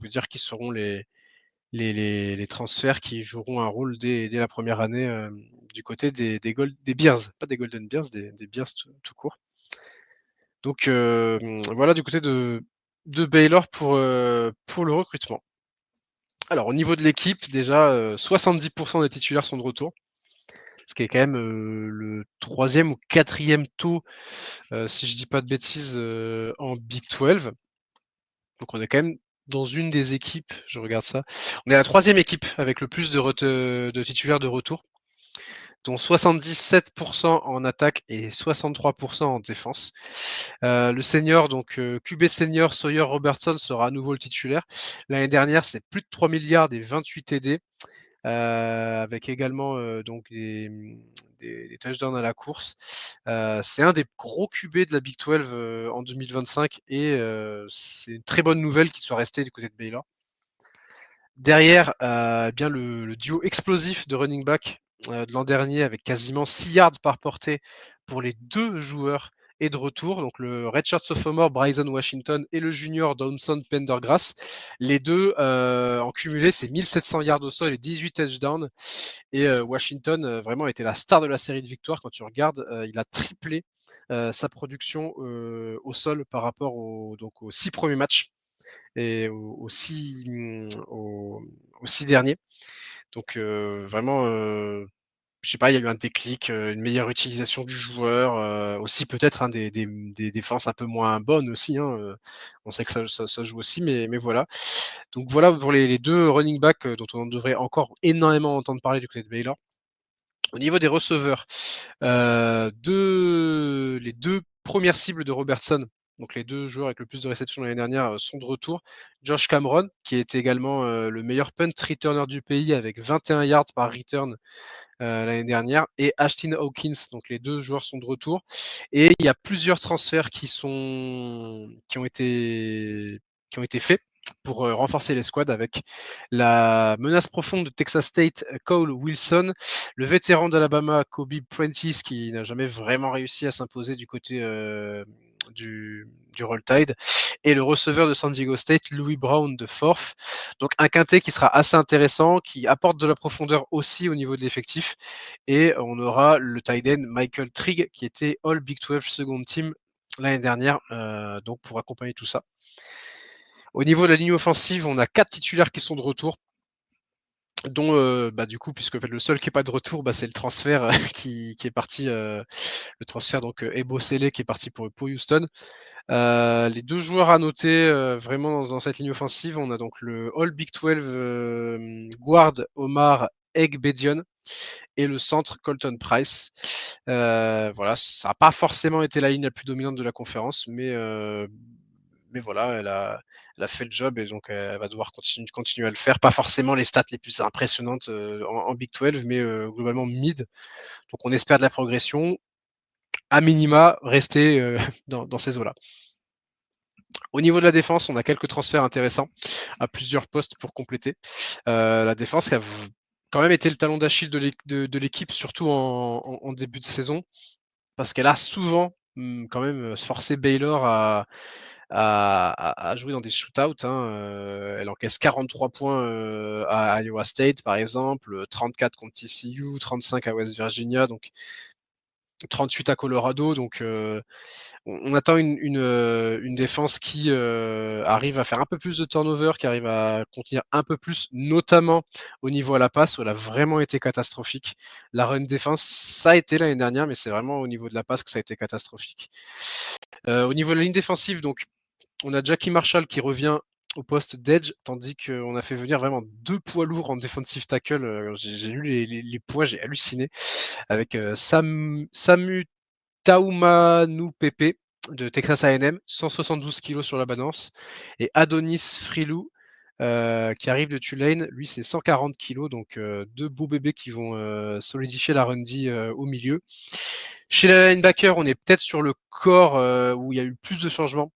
dire qui seront les transferts qui joueront un rôle dès la première année du côté des Bears, pas des Golden Bears, des Bears tout court. Donc voilà du côté de Baylor pour le recrutement. Alors au niveau de l'équipe, déjà 70% des titulaires sont de retour, ce qui est quand même le 3e ou 4e taux, si je dis pas de bêtises, en Big 12. Donc on est quand même dans une des équipes, je regarde ça, on est la 3e équipe avec le plus de titulaires de retour, dont 77% en attaque et 63% en défense. Le senior, donc QB senior Sawyer Robertson sera à nouveau le titulaire. L'année dernière, c'est plus de 3 milliards et 28 TD, avec également donc des touchdowns à la course. C'est un des gros QB de la Big 12 en 2025 et c'est une très bonne nouvelle qu'il soit resté du côté de Baylor. Derrière, bien le duo explosif de running back de l'an dernier avec quasiment 6 yards par portée pour les 2 joueurs est de retour. Donc le redshirt sophomore Bryson Washington et le junior Dawson Pendergrass. Les deux en cumulé, c'est 1700 yards au sol et 18 touchdowns. Et Washington vraiment était la star de la série de victoires. Quand tu regardes, il a triplé sa production au sol par rapport aux 6 premiers matchs et aux 6 derniers. Donc vraiment, je sais pas, il y a eu un déclic, une meilleure utilisation du joueur, aussi peut-être des défenses un peu moins bonnes aussi, on sait que ça joue aussi, mais voilà. Donc voilà pour les 2 running backs dont on devrait encore énormément entendre parler du côté de Baylor. Au niveau des receveurs, les 2 premières cibles de Robertson, donc les 2 joueurs avec le plus de réceptions l'année dernière, sont de retour. Josh Cameron, qui était également le meilleur punt returner du pays avec 21 yards par return l'année dernière, et Ashton Hawkins, donc les 2 joueurs sont de retour. Et il y a plusieurs transferts qui ont été faits pour renforcer les squads avec la menace profonde de Texas State, Cole Wilson, le vétéran d'Alabama, Kobe Prentice, qui n'a jamais vraiment réussi à s'imposer du côté du Roll Tide, et le receveur de San Diego State, Louis Brown de Forth. Donc un quintet qui sera assez intéressant, qui apporte de la profondeur aussi au niveau de l'effectif. Et on aura le tight end Michael Trigg, qui était All Big 12 Second Team l'année dernière, donc pour accompagner tout ça. Au niveau de la ligne offensive, on a 4 titulaires qui sont de retour, dont du coup, puisque le seul qui n'est pas de retour, c'est le transfert qui est parti, le transfert donc Ebo Sele qui est parti pour Houston. Les 2 joueurs à noter vraiment dans cette ligne offensive, on a donc le All Big 12 guard Omar Egbedion et le centre Colton Price. Voilà, ça n'a pas forcément été la ligne la plus dominante de la conférence, mais voilà, elle a fait le job et donc elle va devoir continuer à le faire. Pas forcément les stats les plus impressionnantes en Big 12, mais globalement mid. Donc on espère de la progression. À minima, rester dans ces eaux-là. Au niveau de la défense, on a quelques transferts intéressants à plusieurs postes pour compléter. La défense qui a quand même été le talon d'Achille de l'équipe, surtout en début de saison, parce qu'elle a souvent quand même forcé Baylor à jouer dans des shootouts. Elle encaisse 43 points à Iowa State, par exemple, 34 contre TCU, 35 à West Virginia. Donc, 38 à Colorado, donc on attend une défense qui arrive à faire un peu plus de turnover, qui arrive à contenir un peu plus, notamment au niveau à la passe, où elle a vraiment été catastrophique. La run défense, ça a été l'année dernière, mais c'est vraiment au niveau de la passe que ça a été catastrophique. Au niveau de la ligne défensive, donc on a Jackie Marshall qui revient au poste d'edge, tandis qu'on a fait venir vraiment 2 poids lourds en defensive tackle. J'ai lu les poids, j'ai halluciné, avec Samu Taumanu Pepe de Texas A&M, 172 kg sur la balance, et Adonis Frilou qui arrive de Tulane, lui c'est 140 kg, donc 2 beaux bébés qui vont solidifier la run D au milieu. Chez les linebackers, on est peut-être sur le corps où il y a eu plus de changements,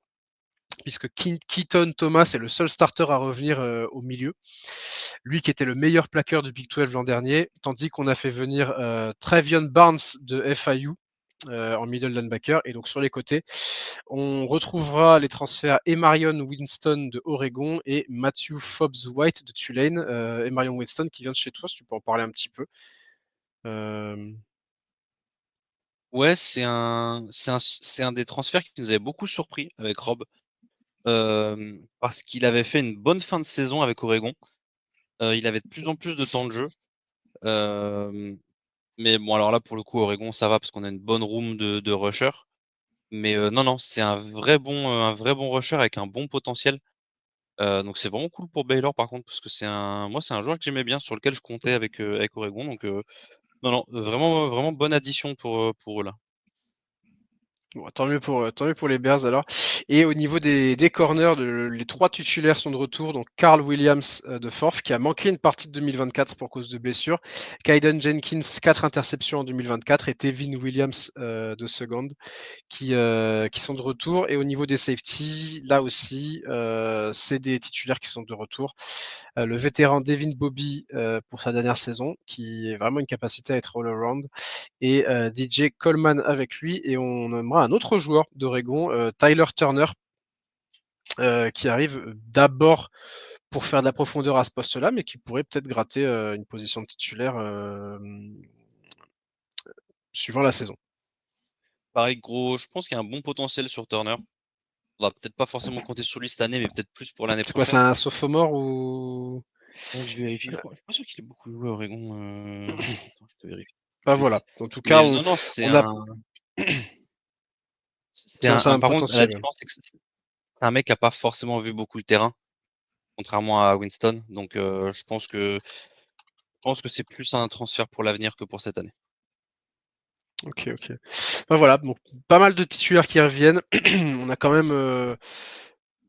puisque Keaton Thomas est le seul starter à revenir au milieu. Lui qui était le meilleur plaqueur du Big 12 l'an dernier, tandis qu'on a fait venir Travion Barnes de FIU en middle linebacker. Et donc sur les côtés, on retrouvera les transferts Emarion Winston de Oregon et Matthew Fobbs-White de Tulane. Emarion Winston qui vient de chez toi, si tu peux en parler un petit peu. Ouais, c'est un des transferts qui nous avait beaucoup surpris avec Rob. Parce qu'il avait fait une bonne fin de saison avec Oregon. Il avait de plus en plus de temps de jeu. Mais bon, alors là, pour le coup, Oregon, ça va parce qu'on a une bonne room de rusher. Mais non, c'est un vrai bon rusher avec un bon potentiel. Donc c'est vraiment cool pour Baylor par contre, parce que c'est un joueur que j'aimais bien, sur lequel je comptais avec Oregon. Donc non, vraiment bonne addition pour eux là. Bon, tant mieux pour les Bears alors. Et au niveau des corners, les 3 titulaires sont de retour. Donc Carl Williams de Forth qui a manqué une partie de 2024 pour cause de blessure. Kaiden Jenkins, 4 interceptions en 2024 et Tevin Williams de Second qui sont de retour. Et au niveau des safety, là aussi, c'est des titulaires qui sont de retour. Le vétéran Devin Bobby pour sa dernière saison, qui est vraiment une capacité à être all-around, et DJ Coleman avec lui. Et on aimera un autre joueur d'Oregon, Tyler Turner, qui arrive d'abord pour faire de la profondeur à ce poste-là, mais qui pourrait peut-être gratter une position de titulaire suivant la saison. Pareil, gros, je pense qu'il y a un bon potentiel sur Turner. On va peut-être pas forcément compter sur lui cette année, mais peut-être plus pour l'année C'est quoi, c'est prochaine. un sophomore ou Je vérifie, je suis pas sûr qu'il ait beaucoup joué à Oregon. Attends, je te vérifie tout de Bah voilà. suite. En tout cas, Mais non, on a c'est un par contre, la potentiel. différence, c'est que c'est un mec qui a pas forcément vu beaucoup le terrain, contrairement à Winston. Donc je pense que c'est plus un transfert pour l'avenir que pour cette année. Ok. Bah voilà, donc pas mal de titulaires qui reviennent. On a quand même,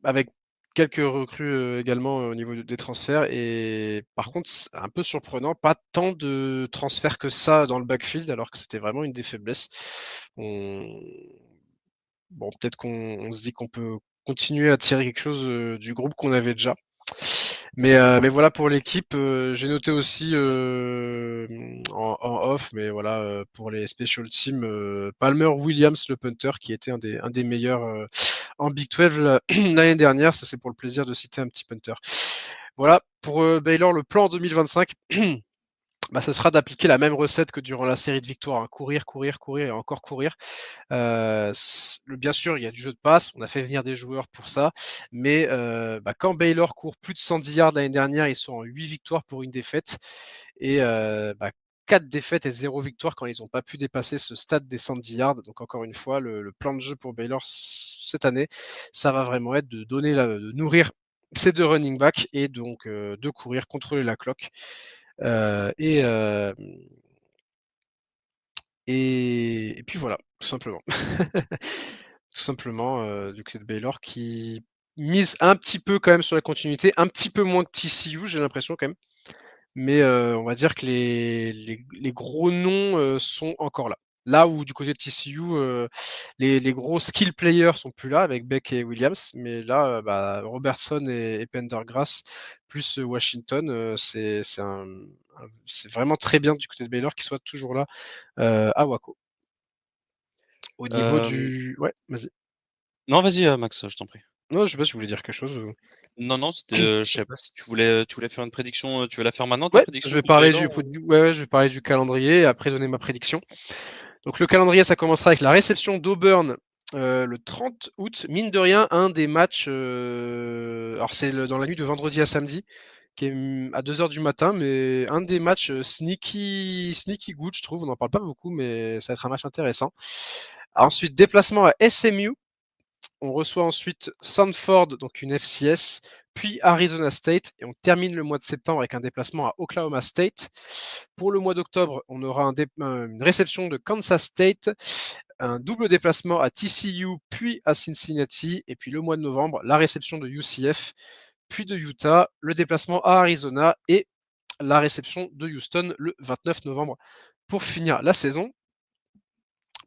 avec quelques recrues également au niveau des transferts. Et par contre, c'est un peu surprenant, pas tant de transferts que ça dans le backfield, alors que c'était vraiment une des faiblesses. Bon, peut-être qu'on se dit qu'on peut continuer à tirer quelque chose du groupe qu'on avait déjà. Mais voilà pour l'équipe. J'ai noté aussi en off, mais voilà, pour les special teams, Palmer Williams, le punter, qui était un des meilleurs en Big 12 l'année dernière. Ça, c'est pour le plaisir de citer un petit punter. Voilà, pour Baylor, le plan 2025. Bah, ce sera d'appliquer la même recette que durant la série de victoires, hein. Courir et encore courir. Bien sûr, il y a du jeu de passe, on a fait venir des joueurs pour ça, mais quand Baylor court plus de 110 yards l'année dernière, ils sont en 8 victoires pour une défaite, et 4 défaites et 0 victoire quand ils n'ont pas pu dépasser ce stade des 110 yards. Donc encore une fois, le plan de jeu pour Baylor cette année, ça va vraiment être de nourrir ces 2 running backs et donc de courir, contrôler la cloque. Et puis voilà, tout simplement. Tout simplement, du côté de Baylor qui mise un petit peu quand même sur la continuité, un petit peu moins que TCU, j'ai l'impression quand même. Mais on va dire que les gros noms sont encore là. Là où du côté de TCU, les gros skill players sont plus là avec Beck et Williams, mais là, Robertson et Pendergrass plus Washington, c'est vraiment très bien du côté de Baylor qu'ils soient toujours là à Waco. Au niveau du ouais, vas-y. Non, vas-y, Max, je t'en prie. Non, je sais pas si vous voulez dire quelque chose. Non, c'était, je sais pas si tu voulais faire une prédiction. Tu veux la faire maintenant, ta Ouais, je prédiction vais contre parler Baylor ouais, je vais parler du calendrier et après donner ma prédiction. Donc le calendrier, ça commencera avec la réception d'Auburn le 30 août. Mine de rien, un des matchs, alors c'est dans la nuit de vendredi à samedi, qui est à 2h du matin, mais un des matchs sneaky good, je trouve. On n'en parle pas beaucoup, mais ça va être un match intéressant. Ensuite, déplacement à SMU. On reçoit ensuite Sanford, donc une FCS, puis Arizona State, et on termine le mois de septembre avec un déplacement à Oklahoma State. Pour le mois d'octobre, on aura une réception de Kansas State, un double déplacement à TCU, puis à Cincinnati, et puis le mois de novembre, la réception de UCF, puis de Utah, le déplacement à Arizona et la réception de Houston le 29 novembre pour finir la saison.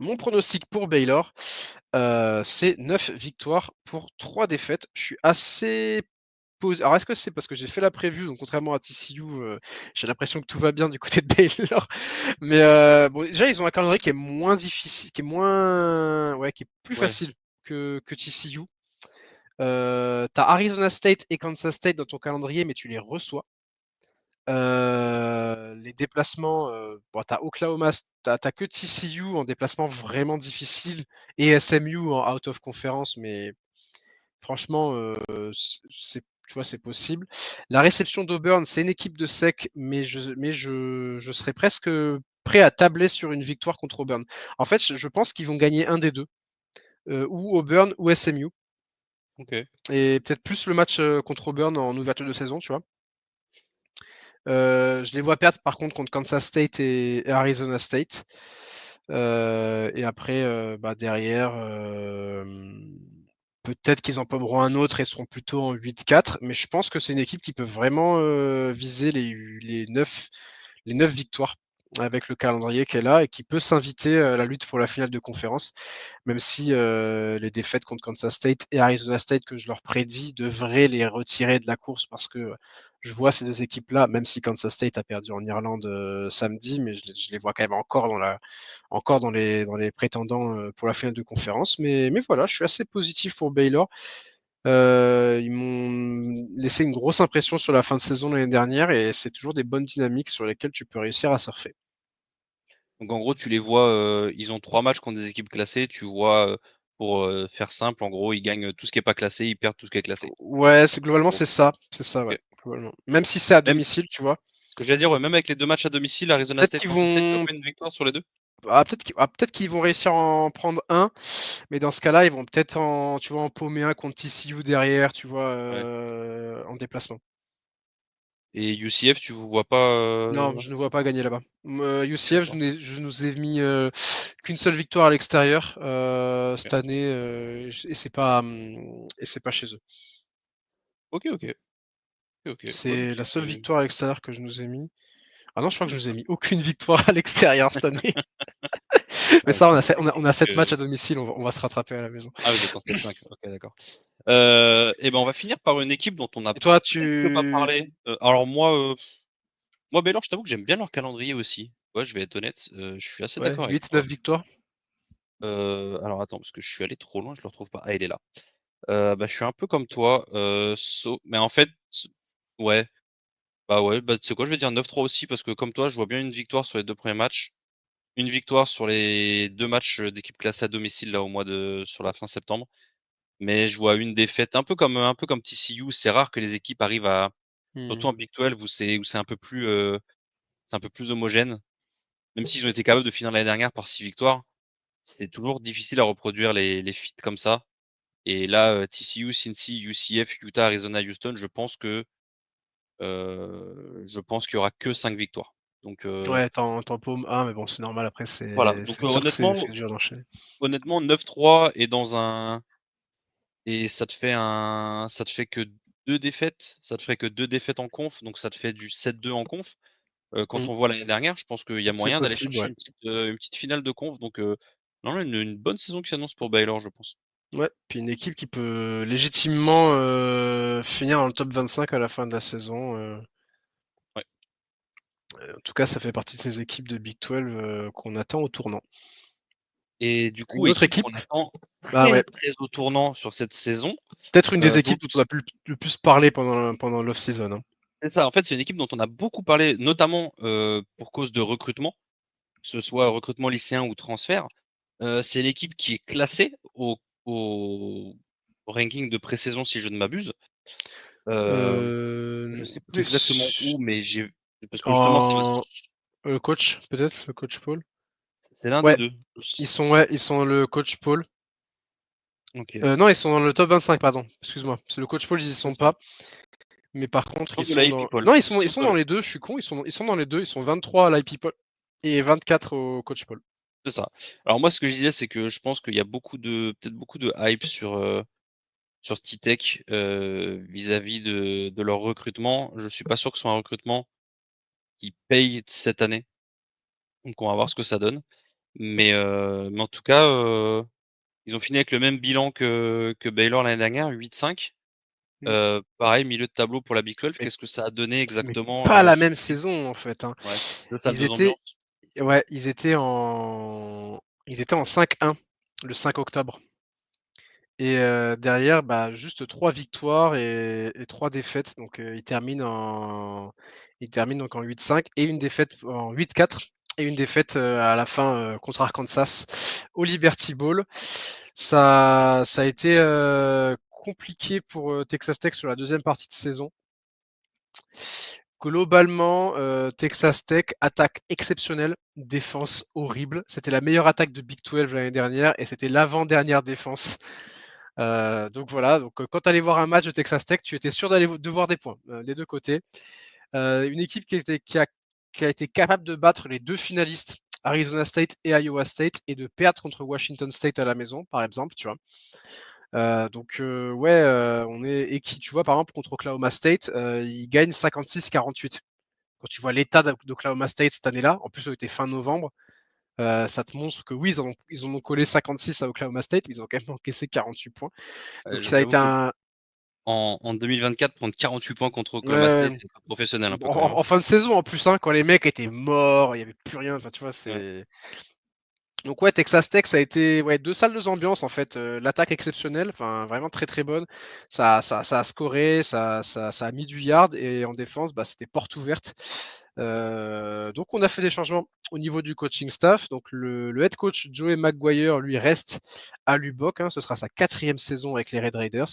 Mon pronostic pour Baylor, c'est 9 victoires pour 3 défaites. Je suis assez posé. Alors, est-ce que c'est parce que j'ai fait la preview, donc contrairement à TCU, j'ai l'impression que tout va bien du côté de Baylor. Mais bon, déjà, ils ont un calendrier qui est moins difficile, qui est plus Ouais. facile que TCU. T'as Arizona State et Kansas State dans ton calendrier, mais tu les reçois. Les déplacements, t'as Oklahoma, t'as que TCU en déplacement vraiment difficile et SMU en out of conference, mais franchement, tu vois, c'est possible. La réception d'Auburn, c'est une équipe de sec, mais je serais presque prêt à tabler sur une victoire contre Auburn. En fait, je pense qu'ils vont gagner un des deux, ou Auburn ou SMU. Ok. Et peut-être plus le match contre Auburn en ouverture de saison, tu vois. Je les vois perdre par contre contre Kansas State et Arizona State. Et après, derrière, peut-être qu'ils en pommeront un autre et seront plutôt en 8-4, mais je pense que c'est une équipe qui peut vraiment viser les 9 victoires avec le calendrier qu'elle a et qui peut s'inviter à la lutte pour la finale de conférence, même si les défaites contre Kansas State et Arizona State que je leur prédis devraient les retirer de la course parce que je vois ces deux équipes-là, même si Kansas State a perdu en Irlande samedi, mais je les vois quand même encore dans les prétendants pour la finale de conférence. Mais voilà, je suis assez positif pour Baylor. Ils m'ont laissé une grosse impression sur la fin de saison l'année dernière et c'est toujours des bonnes dynamiques sur lesquelles tu peux réussir à surfer. Donc en gros, tu les vois, ils ont 3 matchs contre des équipes classées. Tu vois, pour faire simple, en gros, ils gagnent tout ce qui est pas classé, ils perdent tout ce qui est classé. Ouais, globalement Bon, c'est ça, ouais, ok. globalement. Même si c'est à Même, domicile, tu vois. que j'allais dire, ouais, même avec les 2 matchs à domicile, Arizona Peut-être State, qu'ils Kansas State, tu vois vont, pas une victoire sur les deux? peut-être qu'ils vont réussir à en prendre un, mais dans ce cas-là, ils vont peut-être tu vois, en paumer un contre TCU derrière, tu vois, Ouais. en déplacement. Et UCF, tu vous vois pas. Non, je ne vois pas gagner là-bas. UCF, D'accord. je nous ai mis qu'une seule victoire à l'extérieur cette Ok, année et c'est pas chez eux. ok, ok. Ok. Ouais, C'est la seule c'est- victoire à l'extérieur que je nous ai mis. Ah non, je crois que je nous ai mis aucune victoire à l'extérieur cette année. Mais Ah, ça, ok. Ouais, on a 7 matchs que- à domicile, on va se rattraper à la maison. Ah, vous êtes en 7-5. Ok, d'accord. Et ben, on va finir par une équipe dont on a Et toi, presque pas parlé. Alors moi, Baylor, je t'avoue que j'aime bien leur calendrier aussi. Ouais, je vais être honnête. Je suis assez ouais, d'accord avec 8, toi. 9 victoires. Alors attends, parce que je suis allé trop loin, je le retrouve pas. Ah, il est là. Je suis un peu comme toi. Mais en fait, ouais. Tu sais quoi, je vais dire 9-3 aussi, parce que comme toi, je vois bien une victoire sur les 2 premiers matchs. Une victoire sur les 2 matchs d'équipe classée à domicile là sur la fin septembre. Mais je vois une défaite un peu comme TCU. C'est rare que les équipes arrivent surtout en Hmm. Big 12 où c'est un peu plus homogène. Même s'ils ont été capables de finir l'année dernière par 6 victoires, c'est toujours difficile à reproduire les feats comme ça. Et là, TCU, Cincy, UCF, Utah, Arizona, Houston, je pense qu'il y aura que 5 victoires. Donc Ouais, t'en paumes un, mais bon, c'est normal. Après, voilà. c'est Donc sûr que c'est dur d'enchaîner. honnêtement 9-3 et ça te fait que 2 défaites, ça te ferait que 2 défaites en conf, donc ça te fait du 7-2 en conf. Hmm. Quand on voit l'année dernière, je pense qu'il y a C'est moyen d'aller possible, chercher ouais. une petite finale de conf. Donc non, une bonne saison qui s'annonce pour Baylor, je pense. Ouais, puis une équipe qui peut légitimement finir dans le top 25 à la fin de la saison. Ouais. En tout cas, ça fait partie de ces équipes de Big 12 qu'on attend au tournant. Et du coup, Une autre équipe qu'on équipe, attend bah très ouais, très au tournant sur cette saison. peut-être une des dont équipes dont on a le plus parlé pendant l'off-season, hein. C'est ça, en fait, c'est une équipe dont on a beaucoup parlé, notamment pour cause de recrutement. ce soit recrutement lycéen ou transfert, c'est l'équipe qui est classée au ranking de pré-saison, si je ne m'abuse. Je sais plus exactement Oui, où, mais parce que justement, en le coach, peut-être? Le coach Paul? c'est l'un des Ouais, 2. ils sont le coach Paul. OK. Non, ils sont dans le top 25, pardon, excuse-moi. C'est le coach Paul, ils y C'est sont ça. pas. Mais par contre, ils Top de la sont Hey dans. People. Non, ils Petit sont Paul. dans les deux, je suis con, ils sont dans les deux, ils sont 23 à l'IP Paul et 24 au coach Paul. C'est ça. Alors moi, ce que je disais, c'est que je pense qu'il y a peut-être beaucoup de hype sur T-Tech vis-à-vis de leur recrutement. Je suis pas sûr que ce soit un recrutement qui paye cette année. Donc on va voir ce que ça donne. Mais en tout cas, ils ont fini avec le même bilan que Baylor l'année dernière, 8-5. Mmh. Pareil, milieu de tableau pour la Big 12. Mais Qu'est-ce que ça a donné mais exactement pas la sur même saison, en fait, hein. ouais, 2 salles, Ils 2 étaient ambiances? ouais, ils étaient en 5-1 le 5 octobre et derrière, bah, juste 3 victoires et 3 défaites. Donc ils terminent donc en 8-5 et une défaite en 8-4 et une défaite, à la fin, contre Arkansas au Liberty Bowl. Ça a été, compliqué pour, Texas Tech sur la deuxième partie de saison. Globalement, Texas Tech, attaque exceptionnelle, défense horrible. C'était la meilleure attaque de Big 12 l'année dernière et c'était l'avant-dernière défense. Donc voilà, donc quand tu allais voir un match de Texas Tech, tu étais sûr de voir des points, des 2 côtés. Une équipe qui a été capable de battre les 2 finalistes, Arizona State et Iowa State et de perdre contre Washington State à la maison, par exemple, tu vois? Ouais, on est et qui tu vois, par exemple, contre Oklahoma State, ils gagnent 56-48. Quand tu vois l'état d'Oklahoma State cette année-là, en plus, on était fin novembre, ça te montre que oui, ils en ont collé 56 à Oklahoma State, mais ils ont quand même encaissé 48 points. Donc ça a J'avoue été que un en 2024, prendre 48 points contre ouais, Oklahoma State, c'est pas professionnel un peu bon, quand même, hein. en fin de saison en plus, hein, quand les mecs étaient morts, il y avait plus rien, enfin, tu vois, Ouais. c'est donc ouais, Texas Tech, ça a été ouais, 2 salles, 2 ambiances en fait, l'attaque exceptionnelle, enfin vraiment très, très bonne. Ça a scoré, ça a mis du yard et en défense, bah, c'était porte ouverte. Donc on a fait des changements au niveau du coaching staff. Donc le head coach Joey Maguire, lui, reste à Lubbock, hein, ce sera sa 4e saison avec les Red Raiders.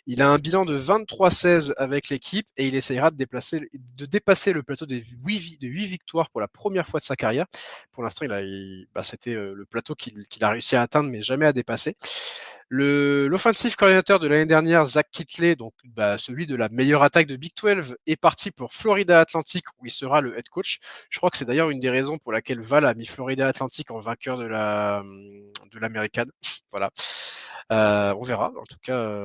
Il a un bilan de 23-16 avec l'équipe et il essayera de dépasser le plateau des 8 victoires pour la première fois de sa carrière. Pour l'instant, c'était le plateau qu'il a réussi à atteindre, mais jamais à dépasser. L'offensive coordinateur de l'année dernière, Zach Kittley, donc celui de la meilleure attaque de Big 12, est parti pour Florida Atlantic, où il sera le head coach. Je crois que c'est d'ailleurs une des raisons pour laquelle Val a mis Florida Atlantic en vainqueur de l'American. Voilà. On verra. En tout cas,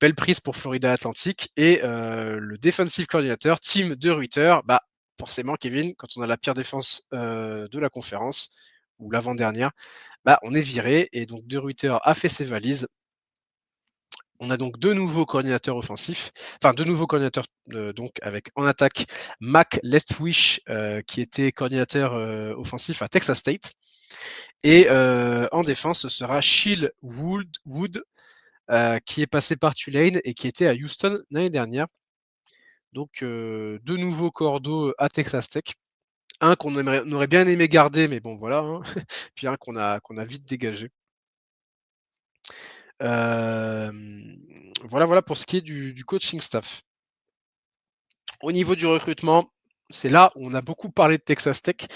belle prise pour Florida Atlantic. Et le defensive coordinateur, Tim DeRuyter, bah, forcément, Kevin, quand on a la pire défense de la conférence, ou l'avant-dernière, bah, on est viré. Et donc, DeRuyter a fait ses valises. On a donc 2 nouveaux coordinateurs offensifs, enfin 2 nouveaux coordinateurs donc avec en attaque Mac Leftwich qui était coordinateur offensif à Texas State et en défense ce sera Shield Wood qui est passé par Tulane et qui était à Houston l'année dernière. Donc 2 nouveaux cordeaux à Texas Tech. Un on aurait bien aimé garder, mais bon voilà, hein. Puis un qu'on a vite dégagé. Voilà pour ce qui est du coaching staff. Au niveau du recrutement, c'est là où on a beaucoup parlé de Texas Tech.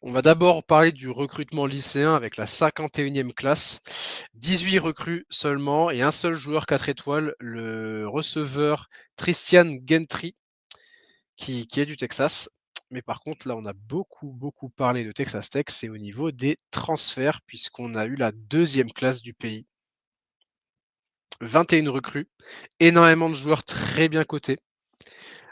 On va d'abord parler du recrutement lycéen avec la 51e classe. 18 recrues seulement et un seul joueur 4 étoiles, le receveur Christian Gentry, qui est du Texas. Mais par contre, là, on a beaucoup parlé de Texas Tech, c'est au niveau des transferts, puisqu'on a eu la 2e classe du pays. 21 recrues, énormément de joueurs très bien cotés.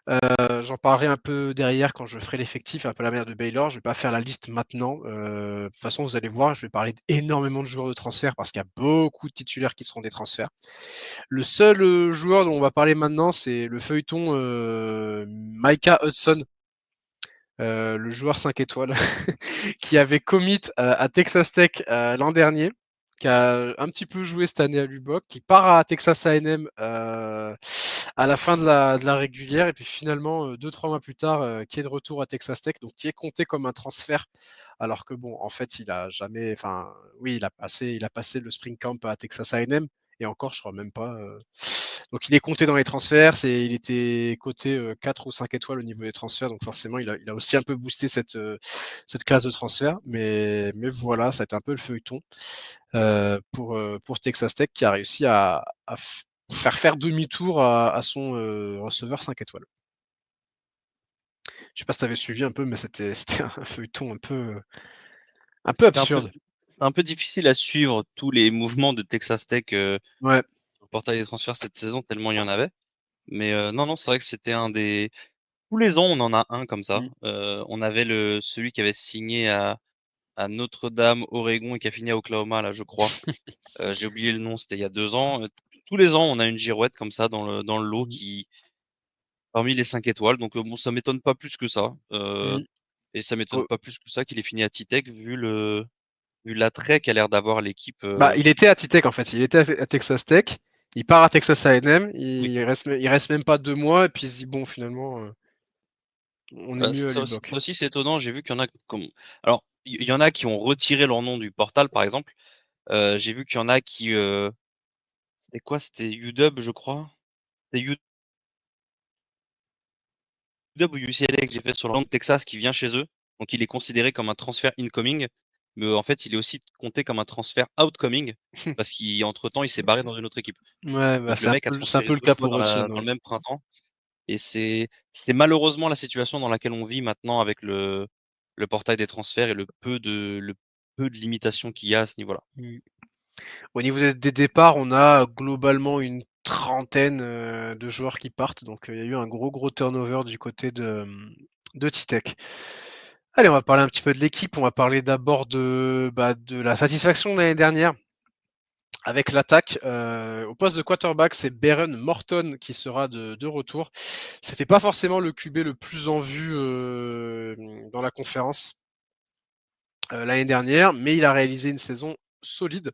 J'en parlerai un peu derrière quand je ferai l'effectif, un peu la manière de Baylor. Je vais pas faire la liste maintenant. De toute façon, vous allez voir, je vais parler d'énormément de joueurs de transfert parce qu'il y a beaucoup de titulaires qui seront des transferts. Le seul joueur dont on va parler maintenant, c'est le feuilleton Micah Hudson, le joueur 5 étoiles, qui avait commit à Texas Tech l'an dernier, qui a un petit peu joué cette année à Lubbock, qui part à Texas A&M à la fin de la régulière, et puis finalement, 2-3 mois plus tard, qui est de retour à Texas Tech, donc qui est compté comme un transfert alors que bon, en fait, il a passé le spring camp à Texas A&M, et encore, je crois même pas. Donc il est compté dans les transferts, il était coté 4 ou 5 étoiles au niveau des transferts, donc forcément il a aussi un peu boosté cette classe de transfert, mais voilà, ça a été un peu le feuilleton pour Texas Tech, qui a réussi à faire demi-tour à son receveur 5 étoiles. Je sais pas si tu avais suivi un peu, mais c'était un feuilleton un peu absurde. C'est un peu difficile à suivre tous les mouvements de Texas Tech Ouais. sur le portail des transferts cette saison, tellement il y en avait. Mais non, c'est vrai que c'était un des... Tous les ans, on en a un comme ça. On avait celui qui avait signé à Notre-Dame, Oregon, et qui a fini à Oklahoma, là, je crois. J'ai oublié le nom, c'était il y a 2 ans. Tous les ans, on a une girouette comme ça dans le lot parmi les 5 étoiles. Donc bon, ça m'étonne pas plus que ça. Et ça m'étonne Oh. pas plus que ça qu'il ait fini à T-Tech vu l'attrait qu'a l'air d'avoir l'équipe. Il était à T-Tech en fait, il était à Texas Tech, il part à Texas A&M, Oui. il reste même pas 2 mois, et puis il se dit bon, finalement, on est mieux à Ça Lubbock. aussi, c'est étonnant. J'ai vu qu'il y en a alors, il y en a qui ont retiré leur nom du portal, par exemple. J'ai vu qu'il y en a qui, c'était quoi? C'était UW, je crois. C'était UW ou UCLA que j'ai fait sur le nom de Texas qui vient chez eux. Donc, il est considéré comme un transfert incoming. Mais en fait, il est aussi compté comme un transfert outcoming parce qu'entre-temps, il s'est barré dans une autre équipe. Ouais, Donc, le mec a c'est un transféré peu le 2 cas fois pour Hudson. dans Ouais. le même printemps. Et c'est malheureusement la situation dans laquelle on vit maintenant avec le portail des transferts et le peu de limitations qu'il y a à ce niveau-là. Au niveau des départs, on a globalement une trentaine de joueurs qui partent, donc il y a eu un gros turnover du côté de T-Tech. Allez, on va parler un petit peu de l'équipe, on va parler d'abord de la satisfaction de l'année dernière. Avec l'attaque, au poste de quarterback, c'est Baron Morton qui sera de retour. C'était pas forcément le QB le plus en vue dans la conférence l'année dernière, mais il a réalisé une saison solide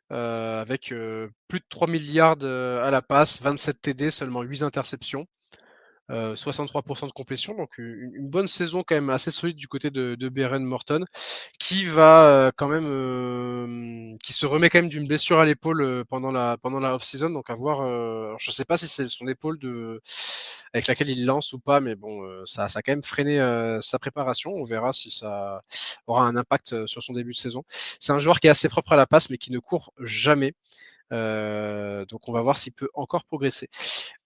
avec plus de 3 milliards à la passe, 27 TD, seulement 8 interceptions. 63% de complétion, donc une bonne saison quand même assez solide du côté de Beren Morton, qui va quand même, qui se remet quand même d'une blessure à l'épaule pendant la off-season, donc à voir. Je sais pas si c'est son épaule avec laquelle il lance ou pas, mais bon, ça a quand même freiné sa préparation. On verra si ça aura un impact sur son début de saison. C'est un joueur qui est assez propre à la passe, mais qui ne court jamais. Donc on va voir s'il peut encore progresser.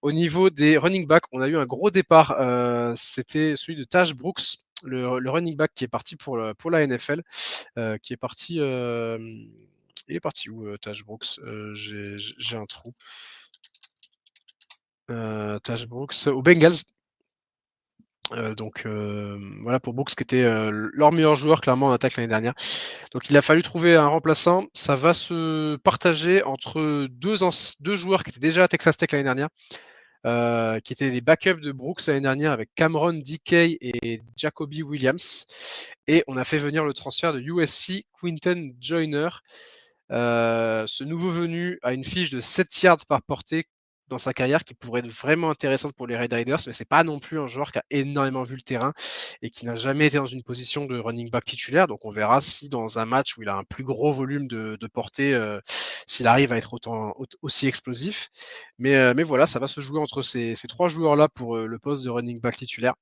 Au niveau des running backs, on a eu un gros départ. C'était celui de Taj Brooks, le running back qui est parti pour la NFL, qui est parti. Il est parti où, Taj Brooks? J'ai un trou. Taj Brooks aux Bengals. Donc voilà pour Brooks qui était leur meilleur joueur clairement en attaque l'année dernière. Donc il a fallu trouver un remplaçant. Ça va se partager entre deux joueurs qui étaient déjà à Texas Tech l'année dernière, qui étaient les backups de Brooks l'année dernière avec Cameron DK et Jacoby Williams. Et on a fait venir le transfert de USC, Quinton Joyner. Ce nouveau venu a une fiche de 7 yards par portée dans sa carrière qui pourrait être vraiment intéressante pour les Red Raiders, mais c'est pas non plus un joueur qui a énormément vu le terrain et qui n'a jamais été dans une position de running back titulaire. Donc on verra si dans un match où il a un plus gros volume de portée, s'il arrive à être aussi explosif. Mais voilà, ça va se jouer entre ces 3 joueurs-là pour le poste de running back titulaire.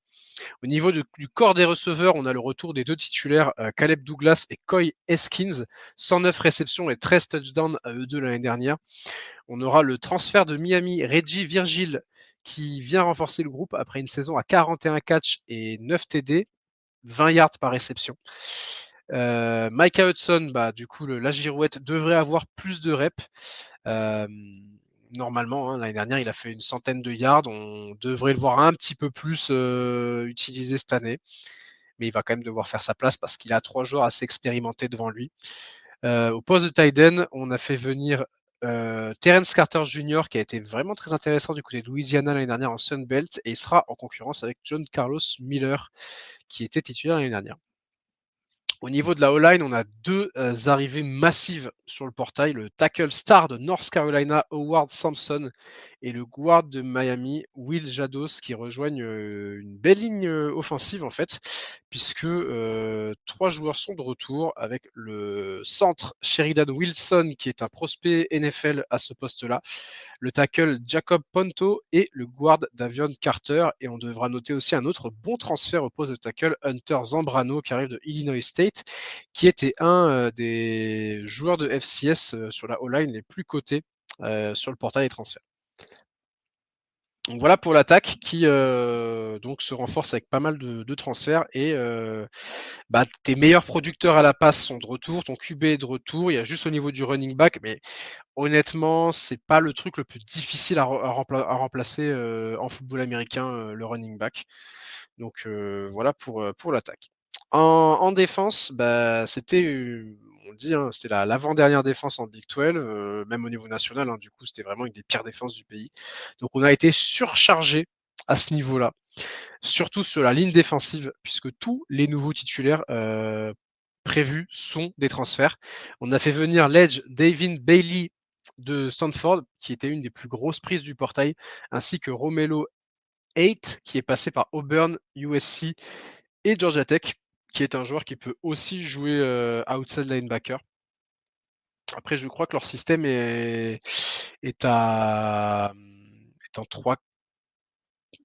Au niveau du corps des receveurs, on a le retour des 2 titulaires, Caleb Douglas et Coy Eskins, 109 réceptions et 13 touchdowns à eux deux l'année dernière. On aura le transfert de Miami, Reggie Virgil, qui vient renforcer le groupe après une saison à 41 catchs et 9 TD, 20 yards par réception. Micah Hudson, du coup, la girouette devrait avoir plus de reps. Normalement, l'année dernière, il a fait une centaine de yards. On devrait le voir un petit peu plus utilisé cette année. Mais il va quand même devoir faire sa place parce qu'il a 3 joueurs assez expérimentés devant lui. Au poste de tight end, on a fait venir Terence Carter Jr., qui a été vraiment très intéressant du côté de Louisiana l'année dernière en Sun Belt, et il sera en concurrence avec John Carlos Miller, qui était titulaire l'année dernière. Au niveau de la O-line, on a 2 arrivées massives sur le portail. Le tackle star de North Carolina, Howard Sampson, et le guard de Miami, Will Jados, qui rejoignent une belle ligne offensive en fait, puisque 3 joueurs sont de retour avec le centre Sheridan Wilson, qui est un prospect NFL à ce poste-là, le tackle Jacob Ponto et le guard Davion Carter. Et on devra noter aussi un autre bon transfert au poste de tackle, Hunter Zambrano, qui arrive de Illinois State, qui était un des joueurs de FCS sur la O-line les plus cotés sur le portail des transferts. Donc voilà pour l'attaque qui donc se renforce avec pas mal de transferts et tes meilleurs producteurs à la passe sont de retour, ton QB est de retour, il y a juste au niveau du running back, mais honnêtement, c'est pas le truc le plus difficile à remplacer en football américain, le running back. Donc voilà pour l'attaque. En défense, c'était, on le dit, hein, c'était l'avant-dernière défense en Big 12, même au niveau national, hein, du coup, c'était vraiment une des pires défenses du pays. Donc on a été surchargé à ce niveau-là, surtout sur la ligne défensive, puisque tous les nouveaux titulaires prévus sont des transferts. On a fait venir l'Edge Davin Bailey de Stanford, qui était une des plus grosses prises du portail, ainsi que Romelo Eight, qui est passé par Auburn, USC et Georgia Tech, qui est un joueur qui peut aussi jouer outside linebacker. Après, je crois que leur système est en 3.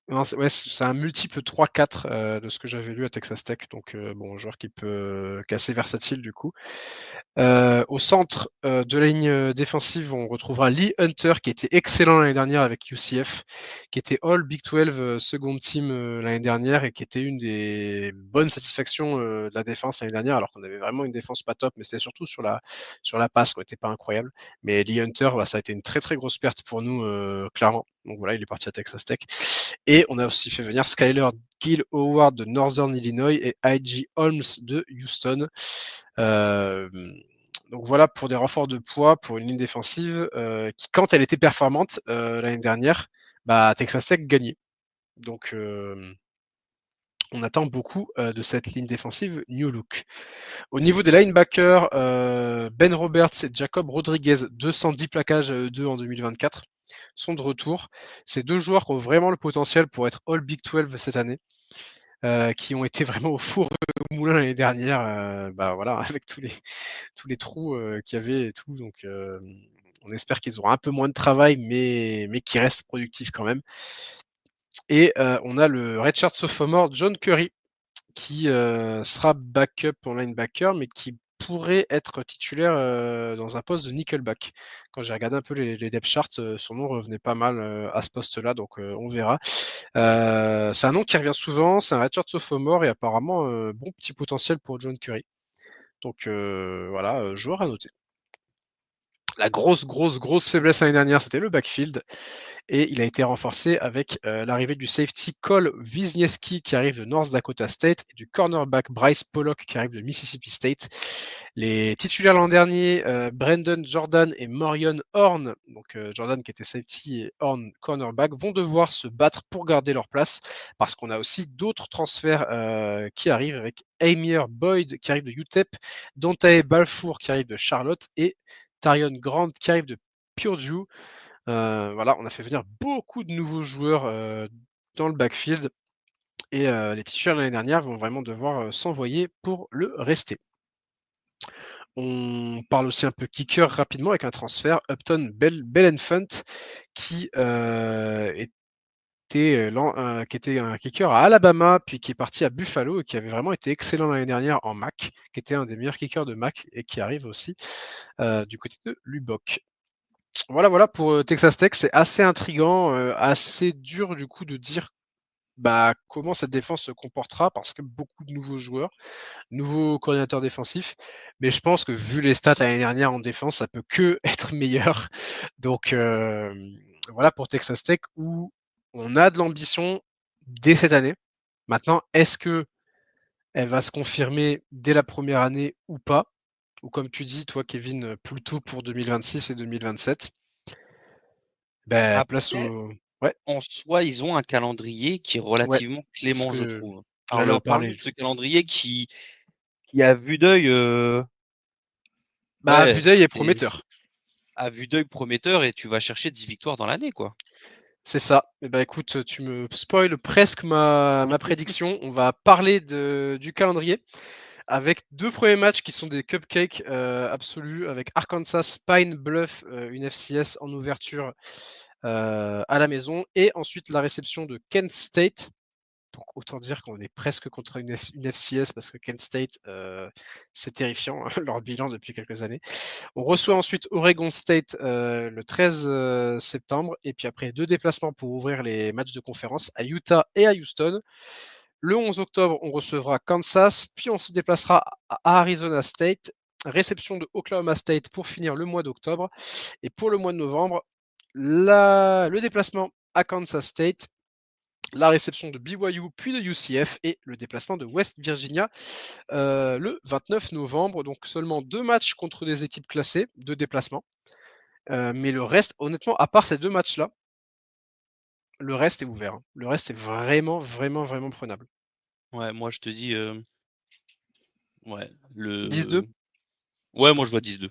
Non, c'est un multiple 3-4 de ce que j'avais lu à Texas Tech. Donc, un joueur qui est assez versatile du coup. Au centre de la ligne défensive, on retrouvera Lee Hunter, qui était excellent l'année dernière avec UCF, qui était All Big 12 second team l'année dernière et qui était une des bonnes satisfactions de la défense l'année dernière, alors qu'on avait vraiment une défense pas top, mais c'était surtout sur la passe, quoi, était pas incroyable. Mais Lee Hunter, ça a été une très très grosse perte pour nous, clairement. Donc voilà, il est parti à Texas Tech. Et on a aussi fait venir Skyler Gill Howard de Northern Illinois et I.G. Holmes de Houston. Donc voilà pour des renforts de poids pour une ligne défensive qui, quand elle était performante l'année dernière, Texas Tech gagnait. Donc on attend beaucoup de cette ligne défensive New Look. Au niveau des linebackers, Ben Roberts et Jacob Rodriguez, 210 plaquages 2 en 2024, sont de retour. Ces deux joueurs qui ont vraiment le potentiel pour être All Big 12 cette année. Qui ont été vraiment au four au moulin l'année dernière, voilà, avec tous les trous qu'il y avait et tout. Donc, on espère qu'ils auront un peu moins de travail, mais qu'ils restent productifs quand même. Et on a le redshirt sophomore John Curry qui sera backup en linebacker, mais qui pourrait être titulaire dans un poste de nickelback. Quand j'ai regardé un peu les depth charts, son nom revenait pas mal à ce poste-là, donc on verra. C'est un nom qui revient souvent, c'est un redshirt sophomore et apparemment bon petit potentiel pour John Curry. Donc voilà, joueur à noter. La grosse faiblesse l'année dernière, c'était le backfield. Et il a été renforcé avec l'arrivée du safety Cole Wisniewski qui arrive de North Dakota State et du cornerback Bryce Pollock qui arrive de Mississippi State. Les titulaires l'an dernier, Brandon Jordan et Morion Horn, donc Jordan qui était safety et Horn cornerback, vont devoir se battre pour garder leur place parce qu'on a aussi d'autres transferts qui arrivent avec Amir Boyd qui arrive de UTEP, Dontae Balfour qui arrive de Charlotte et Tarion Grant qui arrive de Purdue. Voilà, on a fait venir beaucoup de nouveaux joueurs dans le backfield et les titulaires l'année dernière vont vraiment devoir s'envoyer pour le rester. On parle aussi un peu kicker rapidement avec un transfert, Upton Bellenfunt qui était un kicker à Alabama, puis qui est parti à Buffalo et qui avait vraiment été excellent l'année dernière en MAC, qui était un des meilleurs kickers de MAC et qui arrive aussi du côté de Lubbock. Voilà pour Texas Tech, c'est assez intriguant, assez dur du coup de dire comment cette défense se comportera parce que beaucoup de nouveaux joueurs, nouveaux coordinateurs défensifs. Mais je pense que vu les stats l'année dernière en défense, ça peut que être meilleur. Donc voilà pour Texas Tech où on a de l'ambition dès cette année. Maintenant, est-ce que elle va se confirmer dès la première année ou pas? Ou comme tu dis, toi, Kevin, plutôt pour 2026 et 2027? Place Après, au. Ouais, en soi, ils ont un calendrier qui est ouais, relativement c'est ce clément, je que trouve. j'allais en Parle-nous parler. de ce calendrier qui qui à vue d'œil, Bah, ouais, vue d'œil est c'est prometteur. à vue d'œil prometteur et tu vas chercher 10 victoires dans l'année, quoi. C'est ça. Et bah, écoute, tu me spoil presque ma prédiction. On va parler du calendrier avec 2 premiers matchs qui sont des cupcakes, absolus avec Arkansas Pine Bluff, une FCS en ouverture, à la maison et ensuite la réception de Kent State. Donc autant dire qu'on est presque contre une FCS parce que Kent State, c'est terrifiant, leur bilan depuis quelques années. On reçoit ensuite Oregon State le 13 septembre et puis après 2 déplacements pour ouvrir les matchs de conférence à Utah et à Houston. Le 11 octobre, on recevra Kansas, puis on se déplacera à Arizona State, réception de Oklahoma State pour finir le mois d'octobre. Et pour le mois de novembre, le déplacement à Kansas State, la réception de BYU puis de UCF et le déplacement de West Virginia le 29 novembre. Donc seulement 2 matchs contre des équipes classées, 2 déplacements. Mais le reste, honnêtement, à part ces 2 matchs-là, le reste est ouvert. Hein. Le reste est vraiment, vraiment, vraiment prenable. Ouais, moi je te dis, ouais, 10-2. ouais, moi je vois 10-2.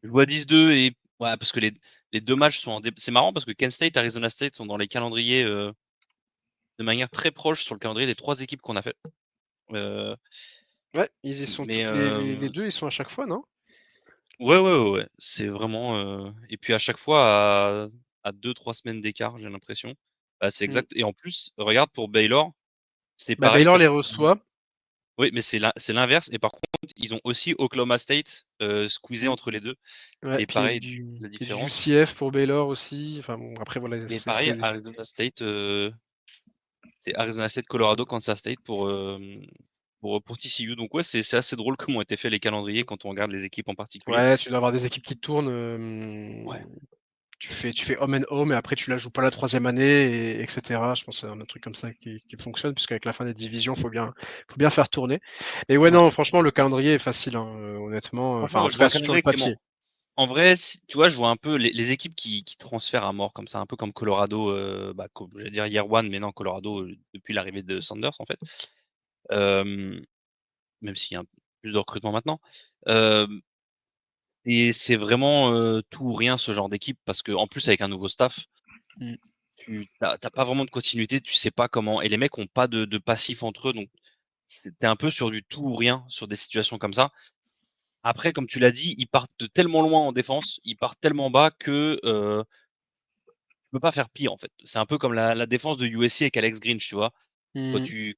Je vois 10-2 et ouais, parce que les 2 matchs sont c'est marrant parce que Kent State, Arizona State sont dans les calendriers, de manière très proche sur le calendrier des 3 équipes qu'on a fait. Ouais, ils y sont Mais toutes les 2, ils sont à chaque fois, non? ouais, c'est vraiment, et puis à chaque fois à 2-3 semaines d'écart, j'ai l'impression. Bah, c'est Mmh. exact et en plus, regarde pour Baylor, c'est Bah, pareil Baylor parce les que reçoit. oui, mais c'est l'inverse et par contre, ils ont aussi Oklahoma State, squeezé Mmh. entre les 2 Ouais, et puis pareil, la il y a du différence UCF pour Baylor aussi. Enfin bon, après voilà, et pareil Arizona State, c'est Arizona State, Colorado, Kansas State pour TCU donc ouais, c'est assez drôle comment ont été faits les calendriers quand on regarde les équipes en particulier. ouais, tu dois avoir des équipes qui tournent, Ouais. tu fais home and home et après tu la joues pas la troisième année et etc. Je pense que c'est un truc comme ça qui fonctionne puisqu'avec la fin des divisions, faut bien faire tourner. Et ouais, Ouais. non, franchement, le calendrier est facile, hein, honnêtement, enfin Franchement, en moi, tout je vois cas un sur le calendrier Clément. papier. En vrai, tu vois, je vois un peu les équipes qui transfèrent à mort comme ça, un peu comme Colorado, bah, j'allais dire Year One, mais non, Colorado, depuis l'arrivée de Sanders, en fait. Euh, Même s'il y a un peu plus de recrutement maintenant. Euh, et c'est vraiment tout ou rien ce genre d'équipe, parce que en plus, avec un nouveau staff, Mmh. tu t'as pas vraiment de continuité, tu sais pas comment. Et les mecs ont pas de passif entre eux, donc t'es un peu sur du tout ou rien sur des situations comme ça. Après, comme tu l'as dit, ils partent de tellement loin en défense, ils partent tellement bas que tu peux pas faire pire en fait. C'est un peu comme la défense de USC avec Alex Grinch, tu vois. Quand Mmh. tu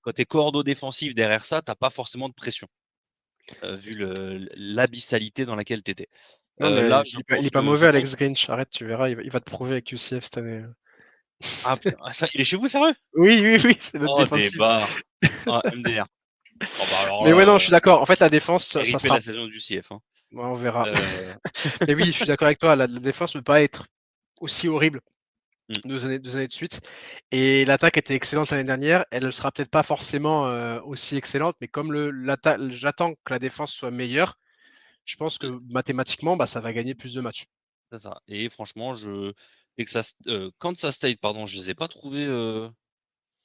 quand t'es cordeau défensif derrière ça, t'as pas forcément de pression, vu l'abyssalité dans laquelle t'étais. Non, Là, mais je il pense est pas que je mauvais pense. Alex Grinch, arrête, tu verras, il va te prouver avec UCF cette année. Ah putain, ah, ça, il est chez vous, sérieux? Oui, oui, oui, c'est notre Oh défensif. débat. Ah MDR. Oh bah alors Mais ouais, non, je là, suis d'accord. En fait, la défense, ça RIP sera la saison du CF, hein. ouais, on verra. Euh, Mais oui, je suis d'accord avec toi, la défense ne peut pas être aussi horrible mmh, 2 années de suite. Et l'attaque était excellente l'année dernière. Elle ne sera peut-être pas forcément aussi excellente, mais comme j'attends que la défense soit meilleure, je pense que mathématiquement, bah, ça va gagner plus de matchs. c'est ça. Et franchement, Kansas State, pardon, je les ai pas trouvés.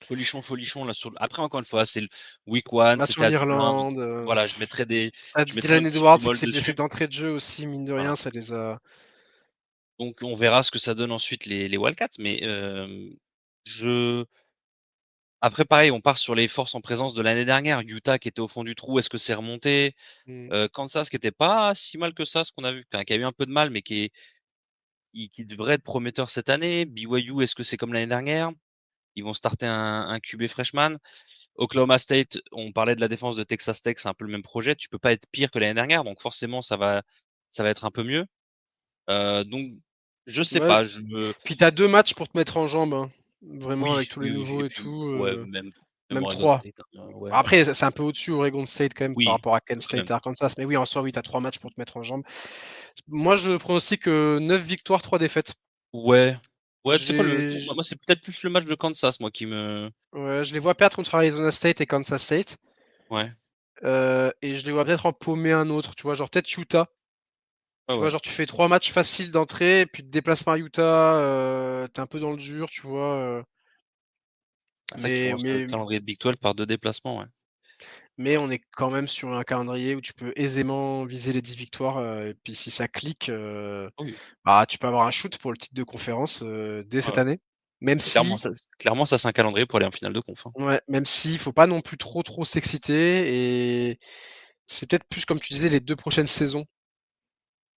Folichon là sur après encore une fois, c'est le week one, Match c'était en à Dublin, donc Irlande. voilà, je mettrais un Dylan petit Edwards bémol qui s'est blessé dessus. d'entrée de jeu aussi, mine de rien, Voilà. ça les a. Donc on verra ce que ça donne ensuite les Wildcats, mais je après pareil, on part sur les forces en présence de l'année dernière. Utah qui était au fond du trou, est-ce que c'est remonté? Hmm. Kansas qui était pas si mal que ça, ce qu'on a vu, enfin, qui a eu un peu de mal, mais qui devrait être prometteur cette année. BYU, est-ce que c'est comme l'année dernière? Ils vont starter un QB freshman. Oklahoma State, on parlait de la défense de Texas Tech, c'est un peu le même projet. Tu peux pas être pire que l'année dernière, donc forcément ça va être un peu mieux. Donc je sais Ouais. pas, Puis t'as 2 matchs pour te mettre en jambe, hein. Vraiment oui, avec tous les oui, oui. nouveaux Et et puis tout. ouais, même Même Oregon 3. State, hein, ouais. Après, c'est un peu au-dessus Oregon State quand même par Oui, rapport à Kent quand State même. et Arkansas. Mais oui, en soi, oui, t'as 3 matchs pour te mettre en jambe. Moi, je pronostique 9 victoires, 3 défaites. Ouais. Ouais, tu sais quoi, J'ai- moi c'est peut-être plus le match de Kansas, moi, qui me. Ouais, je les vois perdre contre Arizona State et Kansas State. Ouais. Et je les vois peut-être en paumer un autre, tu vois, genre peut-être Utah. Ouais, Tu vois, ouais. genre tu fais 3 matchs faciles d'entrée, et puis de déplacement à Utah, t'es un peu dans le dur, tu vois. Ah, c'est vrai que tu Mais, commences le mais, calendrier de Big 12 par 2 déplacements, ouais. mais on est quand même sur un calendrier où tu peux aisément viser les 10 victoires, et puis si ça clique, Oui, bah, tu peux avoir un shoot pour le titre de conférence, dès cette ouais. année. Même si Clairement, ça c'est un calendrier pour aller en finale de conf, hein. ouais, même s'il faut pas non plus trop s'exciter et c'est peut-être plus comme tu disais les 2 prochaines saisons.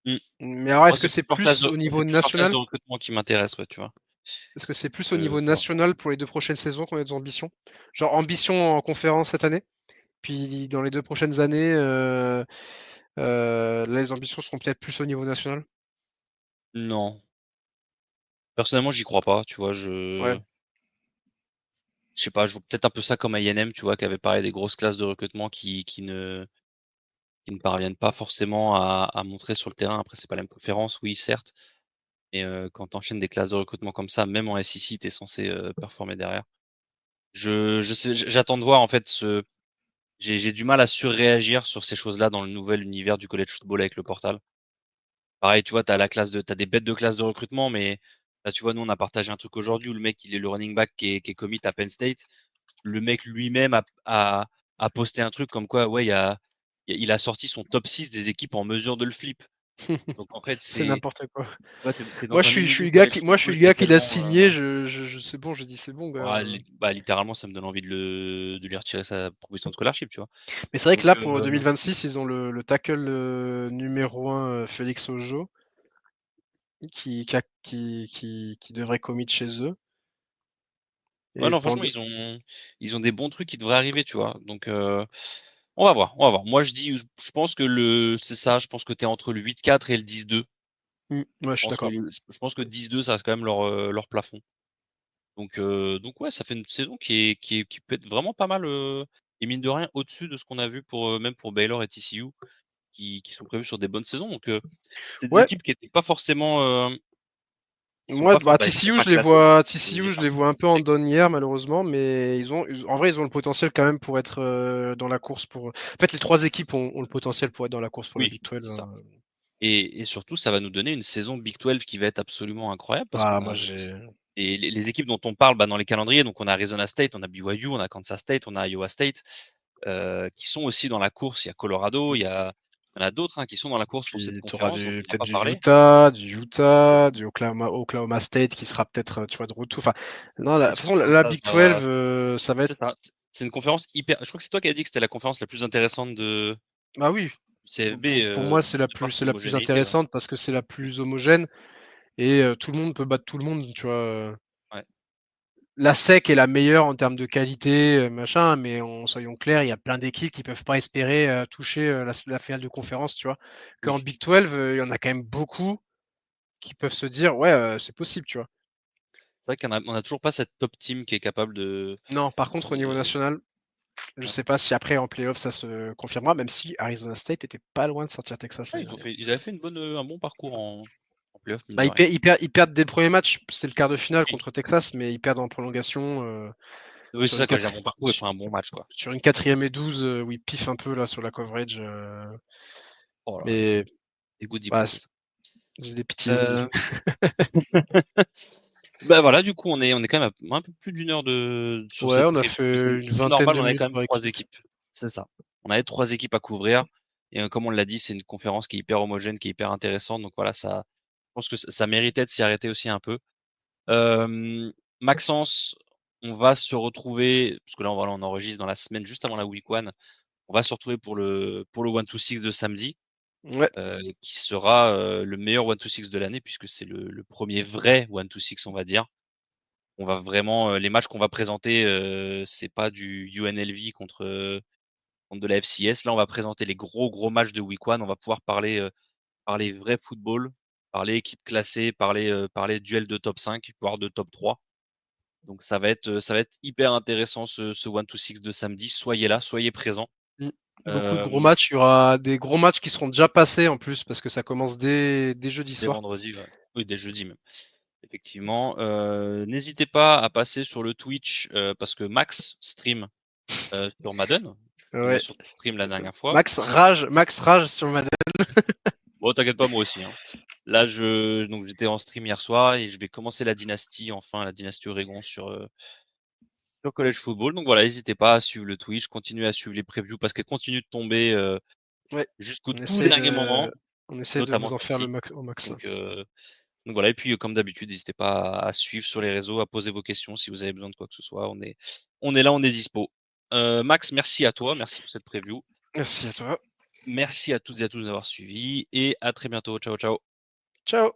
Mmh. Mais alors Moi, est-ce que c'est plus au moi, c'est niveau plus leur classe national? de recrutement qui m'intéresse, ouais, tu vois? Est-ce que c'est plus au niveau Pour l'instant. national pour les 2 prochaines saisons qu'on a des ambitions? Genre ambition en conférence cette année, puis dans les 2 prochaines années, les ambitions seront peut-être plus au niveau national? Non, personnellement, j'y crois pas, tu vois? Ouais. Je sais pas, je vois peut-être un peu ça comme INM, tu vois? Qui avait pareil des grosses classes de recrutement qui ne parviennent pas forcément à montrer sur le terrain. Après, c'est pas la même conférence, oui, certes, mais quand tu enchaînes des classes de recrutement comme ça, même en SEC, tu es censé, performer derrière. Je sais j'attends de voir en fait j'ai du mal à surréagir sur ces choses-là dans le nouvel univers du college football avec le portal. Pareil, tu vois, tu as des bêtes de classe de recrutement, mais là, tu vois, nous, on a partagé un truc aujourd'hui où le mec, il est le running back qui est commit à Penn State. Le mec lui-même a posté un truc comme quoi, ouais, il a sorti son top 6 des équipes en mesure de le flip. Donc en fait, C'est c'est n'importe quoi. ouais, tu es Moi, dans un je suis univers le gars college qui moi, je suis football le qui est gars qui l'a tellement, signé, je c'est bon, j'ai dit: «C'est bon, gars», ouais, littéralement, ça me donne envie de lui retirer sa proposition de scholarship, tu vois? Mais c'est vrai que Donc là, pour 2026, ils ont le tackle, numéro 1, Félix Ojo, qui devrait commit chez eux ouais, et non, franchement, ils ont des bons trucs qui devraient arriver, tu vois? Donc on va voir, on va voir. Moi, je pense que c'est ça, je pense que tu es entre le 8-4 et le 10-2. ouais, je suis d'accord. Je pense que 10-2, ça reste quand même leur plafond. Donc ouais, ça fait une saison qui peut être vraiment pas mal, et mine de rien au-dessus de ce qu'on a vu pour, même pour Baylor et TCU qui sont prévus sur des bonnes saisons. Donc c'est des Ouais, équipes qui étaient pas forcément, qui sont moi, pas bah, ils sont TCU, pas je les classées, vois mais TCU, je par les contre vois un peu en c'est down hier malheureusement, mais en vrai, ils ont le potentiel quand même pour être, dans la course pour, en fait, les 3 équipes ont le potentiel pour être dans la course pour la oui, Big 12, c'est ça. Et surtout, ça va nous donner une saison Big 12 qui va être absolument incroyable parce Ah qu'on moi a j'ai et les équipes dont on parle, bah, dans les calendriers, donc on a Arizona State, on a BYU, on a Kansas State, on a Iowa State, qui sont aussi dans la course. Il y a Colorado, il y en a d'autres, hein, qui sont dans la course pour cette puis tu auras conférence dont on n'a peut-être pas parlé. Du C'est Utah, ça. du Oklahoma State qui sera peut-être, tu vois, de retour. Enfin, non, la de Et toute façon, surtout la Big 12, ça ça va être c'est ça, c'est une conférence hyper je crois que c'est toi qui as dit que c'était la conférence la plus intéressante bah oui, du CFB, pour moi, de par c'est son la plus homogénéité, ouais. intéressante parce que c'est la plus homogène et tout le monde peut battre tout le monde, tu vois? Ouais. La SEC est la meilleure en termes de qualité, machin, mais soyons clairs, il y a plein d'équipes qui peuvent pas espérer, toucher, la finale de conférence, tu vois? Qu'en Oui. Big 12, il y en a quand même beaucoup qui peuvent se dire: «Ouais, c'est possible», tu vois? C'est vrai on a toujours pas cette top team qui est capable Non, par contre, au niveau de national, je ouais. sais pas si après en playoff ça se confirmera, même si Arizona State était pas loin de sortir Texas Ouais, l'année dernière. ils avaient fait un bon parcours en playoff, mine Bah, de rien. ils perdent dès le 1er match, c'était le quart de finale Oui. contre Texas, mais ils perdent en prolongation, Oui, c'est sur ça, une quand je dis un quatri bon parcours, ils su font un bon match, quoi. sur une 4e et 12, où ils piffent un peu là sur la coverage, Oh là là, mais mais c'est good bah, c'est ça. j'ai des PTSD. Heu, bah, voilà, du coup, on est quand même à un peu plus d'une heure sur Ouais, cette on a preview, mais fait une c'est vingtaine normal, de on avait quand minutes même par 3 équipe. équipes. C'est ça. On avait 3 équipes à couvrir et comme on l'a dit, c'est une conférence qui est hyper homogène, qui est hyper intéressante, donc voilà, je pense que ça méritait de s'y arrêter aussi un peu. Maxence, on va se retrouver parce que là, on enregistre dans la semaine juste avant la week 1. On va se retrouver pour le 1-2-6 de samedi, Ouais, qui sera, le meilleur 1-2-6 de l'année puisque c'est le 1er vrai 1-2-6, on va dire. On va vraiment, les matchs qu'on va présenter, c'est pas du UNLV contre de la FCS. Là, on va présenter les gros matchs de week 1. On va pouvoir parler vrai football, parler équipe classée, parler duel de top 5, voire de top 3. Donc ça va être hyper intéressant ce 1-2-6 de samedi. Soyez là, soyez présents. mmh. Beaucoup de gros Hem, matchs, il y aura des gros matchs qui seront déjà passés en plus parce que ça commence dès jeudi dès soir. vendredi, ouais. Oui, dès jeudi même. Effectivement, n'hésitez pas à passer sur le Twitch, parce que Max stream, sur Madden. Je suis tombé Ouais, sur ton stream la dernière fois. Max rage sur Madden. Bon, t'inquiète pas, moi aussi, hein. Là, j'étais en stream hier soir et je vais commencer la dynastie, enfin la dynastie Oregon sur College Football. Donc voilà, n'hésitez pas à suivre le Twitch, continuez à suivre les previews parce qu'elles continuent de tomber Ouais, jusqu'au on tout essaie dernier moment, de notamment vous en faire celle-ci. au max là. Donc voilà, et puis comme d'habitude, n'hésitez pas à suivre sur les réseaux, à poser vos questions si vous avez besoin de quoi que ce soit. On est là, on est dispo. Max, merci à toi, merci pour cette preview. Merci à toi. Merci à toutes et à tous d'avoir suivi et à très bientôt. Ciao, ciao. Ciao!